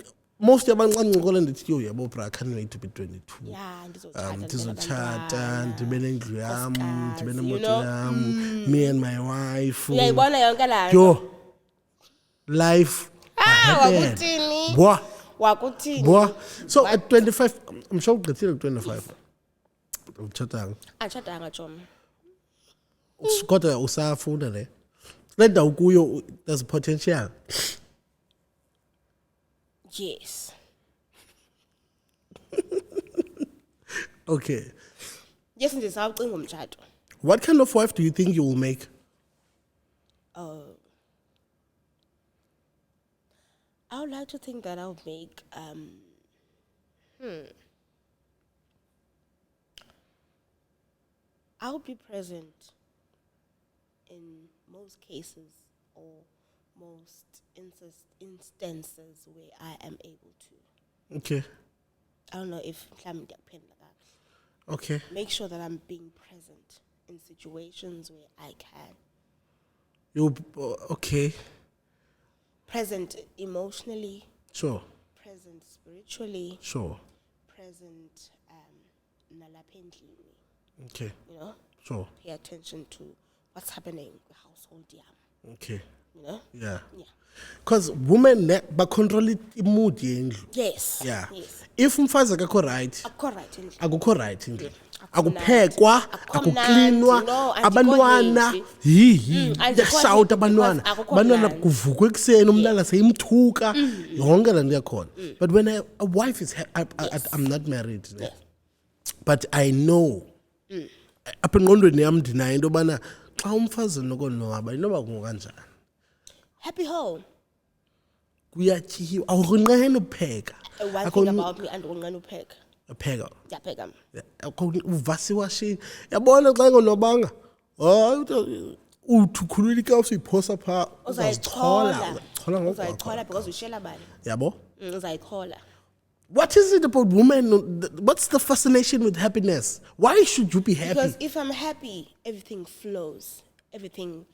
most yabantu xa ndincokola ndithi yo yabo bra I can't wait to be 22. Yeah, ndizotshata. Ndizotshata ndibe nendlu yam ndibe Nkosikazi, nemoto you know? yam me and my wife. Uyayibona yonke laa nto. Yo, life Wakuthini? Wakuthini? Boah. So at 25, I'm sure ugqithile 25. Utshatanga. Anditshatanga Jom. Kodwa usafunda le. Le ndawo kuyo there's potential. Yes. Okay. Yes, ndizawucinga umtshato. What kind of wife do you think you will make? I would like to think that I'll make I'll be present in most cases or most instances where I am able to. Okay. I don't know if mhlawumbe ndiyaphendula kakuhle. Okay. Make sure that I'm being present in situations where I can. You okay. Present emotionally, Sure. present spiritually, Sure. present nalapha endlini. Okay. You know, Sure. pay attention to what's happening in the household yam. Okay. You know? Yeah. Yeah. Because women control mood yendlu. Yes. Yeah. Yes. If umfazi akakho right, Akukho right endlini. akukho right endlini. Akukho Akuphekwa, Akukho akuklinwa, mnandi, no, abantwana andikho yashawuta abantwana. because akukho Abantwana mnandi. kuvukwa ekuseni umntana seyimthuka yonke laa nto yakhona. But when a wife is I'm not married. Yes. But I know apha engqondweni yam ndinayo into yobana xa umfazi nokonwaba inoba kungokanjani. Happy home. Kuyatyiwa awukonqeni ukupheka. One thing about me, andikonqena upheka. Pheka. Ndiyapheka mna. Uvasa iwashini. Yabona xa engonwabanga. Hayi uthi ukhulula ikawusi uyiphosa phaa Uzayichola. Uzayichola ngoku. Uzayichola because ushiyela bani. Yabo? Uzayichola. What is it about women? What's the fascination with happiness? Why should you be happy? Because if I'm happy, everything flows. Everything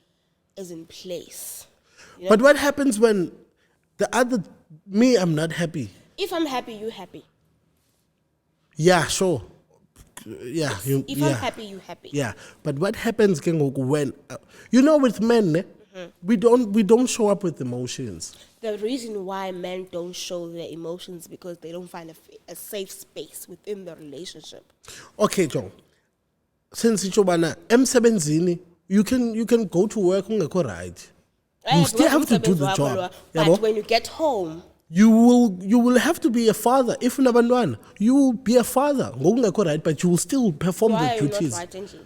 is in place. You know? But what happens when I'm not happy? If I'm happy, you're happy. Yeah, sure. Yeah. If I'm happy, you're happy. Yeah, but what happens when with men, we don't show up with emotions. The reason why men don't show their emotions because they don't find a safe space within the relationship. Okay, John. Since ichobana emsebenzini, you can go to work ungekho right. You still have to do the job. But when you get home, you will have to be a father. If unabantwana, you will be a father. Ngokungekho right, but you will still perform why the are you duties. not right, Engine?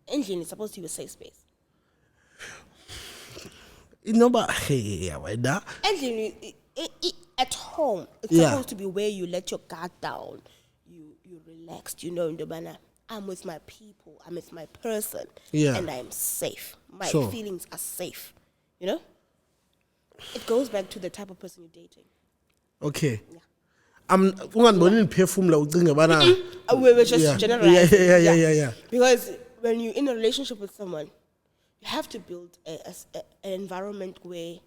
Engine is supposed to be a safe space. Inoba hey wena. Engine at home, it's Yeah. supposed to be where you let your guard down. You relaxed, Ndobana. I'm with my people. I'm with my person. Yeah. And I'm safe. My Sure. feelings are safe. You know? It goes back to the type of person you're dating. Okay. Ungandiboni niphefumla ucinge bana. We're just generalizing. Yeah. Because when you're in a relationship with someone, you have to build an environment where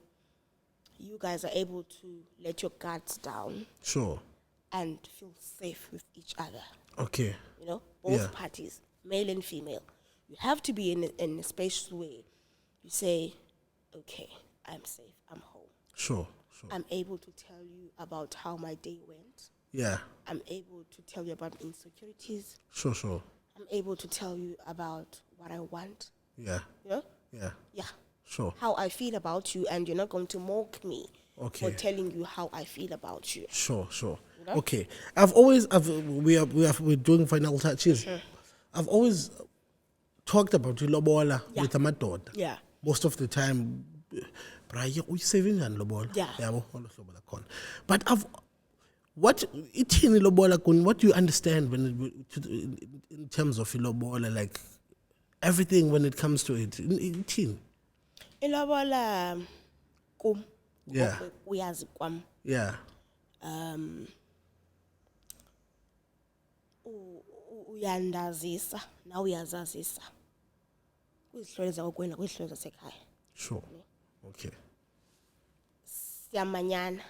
you guys are able to let your guards down Sure. and feel safe with each other. Okay. You know, both Yeah. parties, male and female. You have to be in a space where you say, okay, I'm safe, I'm home. Sure. I'm able to tell you about how my day went. Yeah. I'm able to tell you about insecurities. Sure. I'm able to tell you about what I want. Yeah. You know? Yeah. Yeah. Sure. How I feel about you, and you're not going to mock me Okay. for telling you how I feel about you. Sure. You know? Okay. We're doing final touches. I've always talked about ilobola with amadoda. Yeah. Most of the time, braye uyisave njani lobola? Yeah. Yabo olo hlobo lakhona. But what ithini lobola kun? What do you understand in terms of ilobola, like everything when it comes to it? Ithini? Ilobola kum Yeah. Uyazi kwam. Yeah. Uyandazisa na uyazazisa. Kwizihlelo zakwena kwizihlelo zasekhaya. Sure. Okay. Siyamanyana.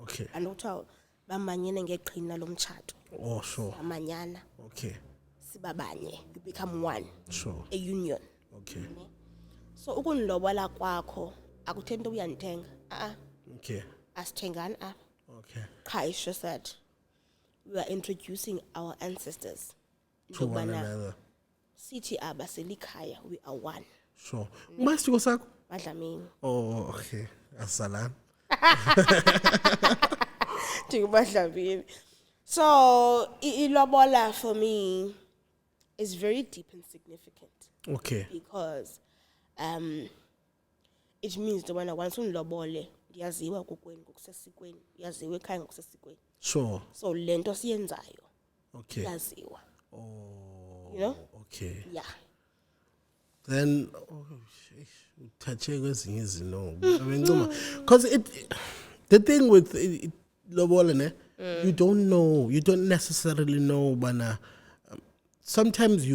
Okay. Anokuthiwa bamanyene ngeqhina lomtshato. Oh, sure. Amanyana. Okay. Sibabanye. You become one. Sure. A union. Okay. So ukunilobola kwakho akutheni uyandithenga. Okay. Asithengani apha. Okay. Cha, it's just that we are introducing our ancestors. To one another. Sithi aba selikhaya, we are one. Sure. Masiko sakho? Madlamini. Oh, okay. Asalam. So, ilobola for me is very deep and significant. Okay. Because it means that when I want to lobole, ndiyaziwa kokweni ngokusesikweni, yaziwe ekhaya ngokusesikweni. Sure. So lento siyenzayo. Okay. Yaziwa. Oh. You know? Okay. Yeah. Then touche kwezinye izinto. Because the thing with lobola ne, you don't necessarily know, but sometimes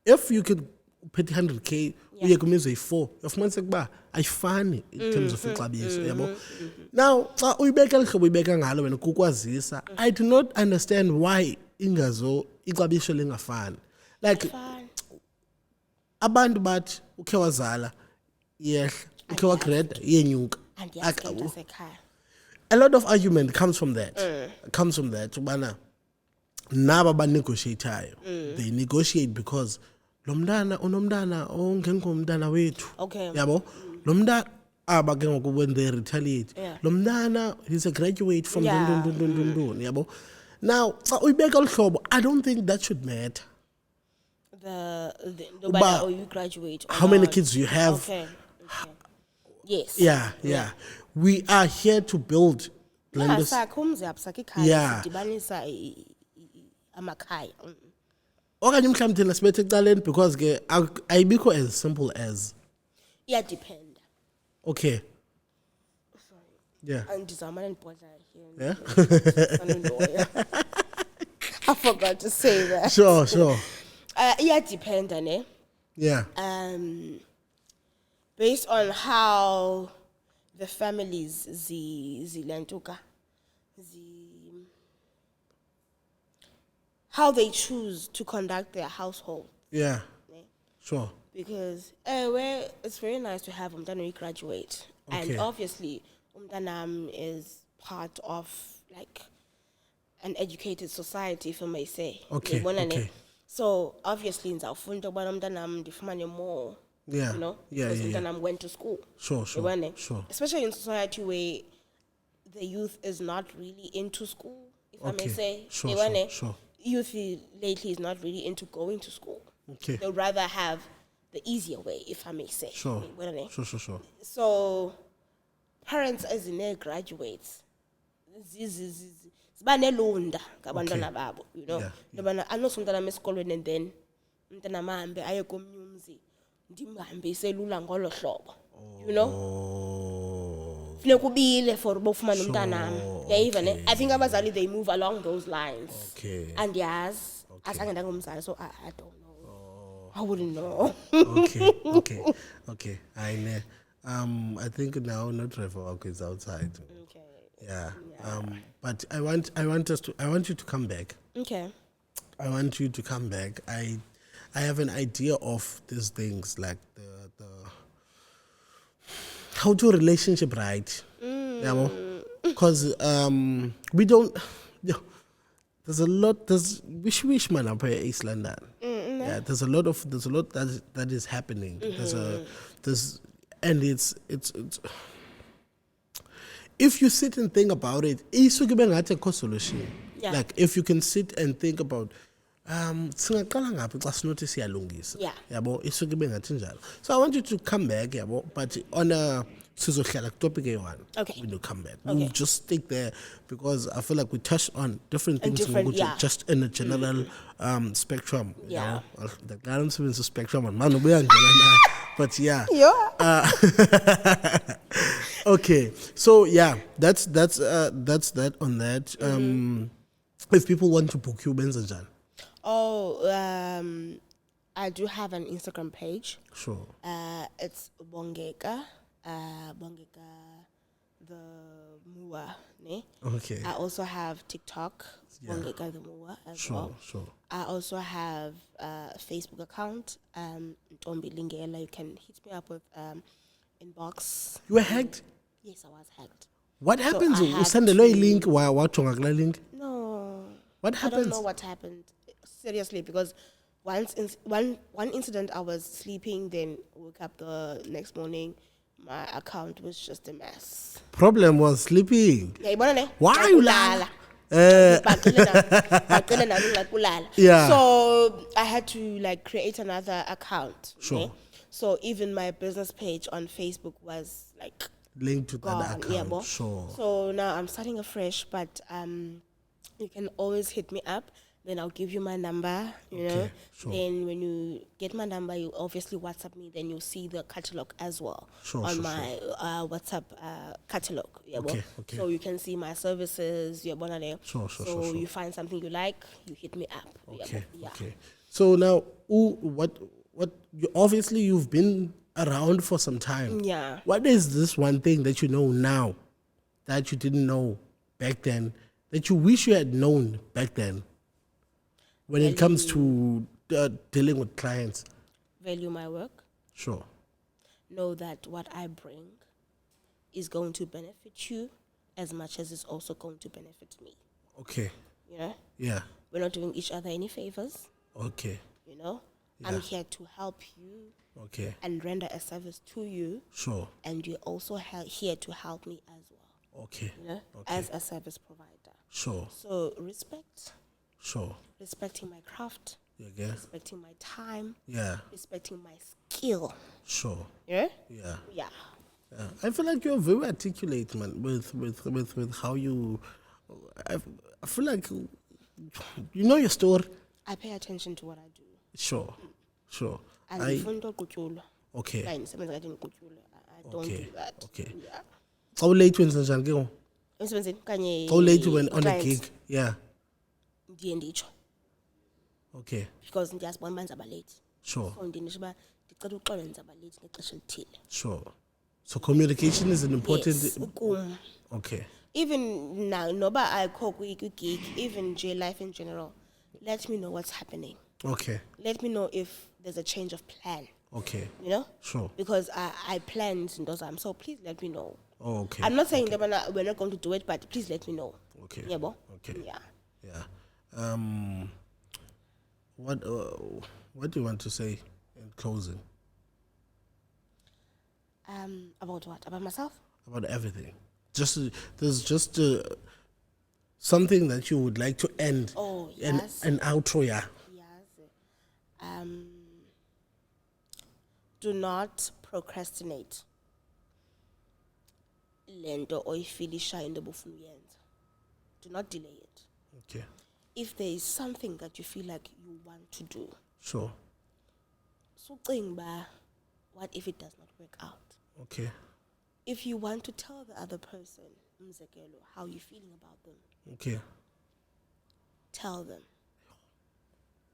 if you could pay 100K, uye kumizwe 4, ufumanise kuba ayifani in terms of ixabiso, yabo. Now xa uyibeka lihlobo uyibeka ngalo wena kukwazisa, I do not understand why ixabiso lingafani. Like abantu bathi ukhe wazala iyehla, ukhe wagrade iyenyuka. A lot of argument comes from that. Comes from that. Ubana naba banegotiatayo. They negotiate because lomdana unomdana ongengomdana wethu. Okay. Yabo. Lomdana aba ke ngoku when they retaliate. Lomdana he's a graduate from dun. Yabo. Now, xa uyibeka lihlobo, I don't think that should matter. The you graduate. How many kids do you have? Okay. Yes. Yeah. We are here to build. Yeah. Okanye mhlawumbe thina sibethe ecaleni because ke ayibikho as simple as. Yeah, depend. Okay. Sorry. Yeah. And Yeah. I forgot to say that. Sure. Yeah, depend on it. Yeah. Based on how the families zilantuka, how they choose to conduct their household. Yeah. Sure. Because it's very nice to have umntana graduate, okay. And obviously umntanam is part of like an educated society, if I may say. Okay. So obviously ndizawufunda ubana umntanam ndifumane more. Yeah. You know? Yeah. Because umntanam went to school. Sure. Especially in society where the youth is not really into school, if I may say. Sure. Youth lately is not really into going to school. Okay. They'd rather have the easier way, if I may say. Sure. So parents as in graduates, zibanelunda ngabantwana babo, you know. Nobana anosumntana esikolweni and then umntana mahambe aye komnye umzi ndimhambise lula ngolo hlobo. You know? Funeka ubile for bofumana umntanam. Yayiva ne. I think abazali they move along those lines. Okay. And yes, azange ndangumzali so I don't know. I wouldn't know. Okay. I think now no driver work is outside. Okay. Yeah. But I want you to come back. Okay. I want you to come back. I have an idea of these things like the how to relationship right. Yeah, because we don't. There's a lot. There's wish man up here East London. Yeah, there's a lot that is happening. And it's if you sit and think about it, it's a solution. Yeah. Like if you can sit and think about singaqala ngaphi xa sinothi siyalungisa. Yeah. So I want you to come back, but on a sizohlala topic one. Okay. When you come back. Okay. We'll just stick there because I feel like we touched on different things just in a general spectrum. Yeah. You know? The guidance is a spectrum and man, but yeah. Okay, so yeah, that's that on that. If people want to book you, Benzajan. Oh, I do have an Instagram page. Sure. It's Bongeka. Bongeka the Mua. Ne? Okay. I also have TikTok, Yeah. Bongeka the Mua as Sure. well. Sure. I also have a Facebook account, Ntombi Lingela. You can hit me up with inbox. You were hacked. Yes, I was hacked. What happens? I had Send a to- link. Why? What link? No. What I happens? don't know what happened. Seriously, because one incident I was sleeping, then woke up the next morning, my account was just a mess. Problem was sleeping. Yeah, you wanna know? Why you Kulala. Yeah. So I had to like create another account. Sure. ne? So even my business page on Facebook was like Link to that gone. Yeah, account. bo. Sure. So now I'm starting afresh, but you can always hit me up. Then I'll give you my number, you know. Okay, sure. Then when you get my number, you obviously WhatsApp me. Then you'll see the catalog as well Sure, on sure, my WhatsApp catalog. Yeah, Okay, okay. So you can see my services. Yeah, Sure, So you find something you like, you hit me up. Okay. Yeah. Okay. So now, what? You, obviously, you've been around for some time. Yeah. What is this one thing that you know now that you didn't know back then that you wish you had known back then when it comes to dealing with clients? Value my work. Sure. Know that what I bring is going to benefit you as much as it's also going to benefit me. Okay. You know? Yeah. We're not doing each other any favors. Okay. You know? Yeah. I'm here to help you Okay. and render a service to you, Sure. and you're also here to help me as well. Okay. You know? Okay. As a service provider. Sure. So respect, Sure. respecting my craft, Yeah. respecting my time, Yeah. respecting my skill. Sure. Yeah? Yeah. Yeah. Yeah. I feel like you're very articulate, man, with how you. I feel like you know your story. I pay attention to what I do. Sure. Sure. And ndifunda ukugutyulwa. Okay. Okanye ndisebenza ngathi ndigutyulwe. I don't Okay. do that. Okay. Yeah. How late wenza njani ke ngoku? Emsebenzini kanye How late when on a clients, gig? Yeah. ndiye nditsho Okay. because ndiyazibona uba ndizaba late. Sure. So ndiye ndisho uba ndicela uxolo ndizaba late ngexesha elithile. Sure. So communication is an important. Yes, ukum. Okay. Even now, noba ayikho kwi-gig, even nje life in general, let me know what's happening. Okay. Let me know if there's a change of plan, Okay. you know? Sure. Because I planned Ndozam, so please let me know. Oh, okay. I'm not saying that we're not going to do it, but please let me know. Okay. Yeah, bo? Okay. Yeah. Yeah. What do you want to say in closing About what? About myself? about everything? There's just something that you would like to end. Oh, yes. An outro, yeah. Yes. Do not procrastinate. Lento oyifilisha into bufuna uyenza. Do not delay it. Okay. If there is something that you feel like you want to do, Sure. so think what if it does not work out? Okay. If you want to tell the other person, umzekelo, how you're feeling about them, Okay. tell them.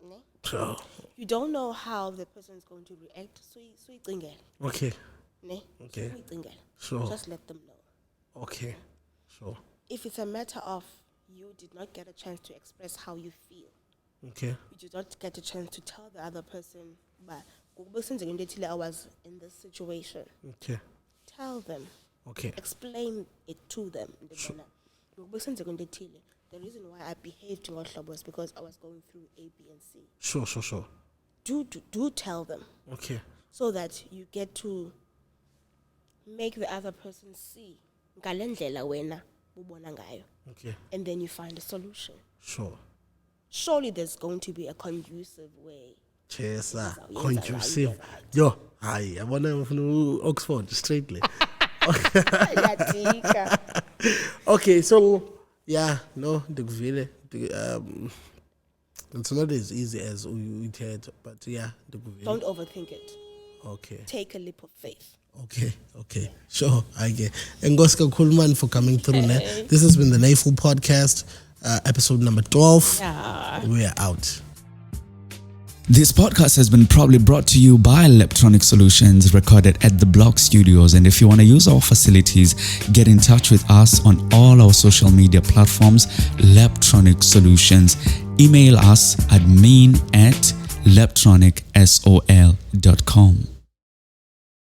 Ne? Sure. You don't know how the person is going to react, so you think it. Okay. Ne? Okay. So you think it. Sure. Just let them know. Okay. Sure. If it's a matter of you did not get a chance to express how you feel, Okay. you did not get a chance to tell the other person, but I was in this situation. Okay. Tell them. Okay. Explain it to them. The reason why I behaved in what was because I was going through A, B, and C. Sure. Do tell them Okay. so that you get to make the other person see ngale ndlela wena ubona ngayo, Okay. and then you find a solution. Sure. Surely there's going to be a conducive way. Cheers, Yes, conducive. right. Yo, hi. I want to Oxford straightly. Yatika. Okay, so yeah, no, the it's not as easy as we had, but yeah, the Don't overthink it. Okay. Take a leap of faith. Okay. Sure, I get. And Ngoska Kulman for coming through. This has been the NayFul podcast, episode number 12. Yeah. We are out. This podcast has been proudly brought to you by Electronic Solutions, recorded at the Block Studios. And if you want to use our facilities, get in touch with us on all our social media platforms, Electronic Solutions. Email us at main@leptronicsol.com.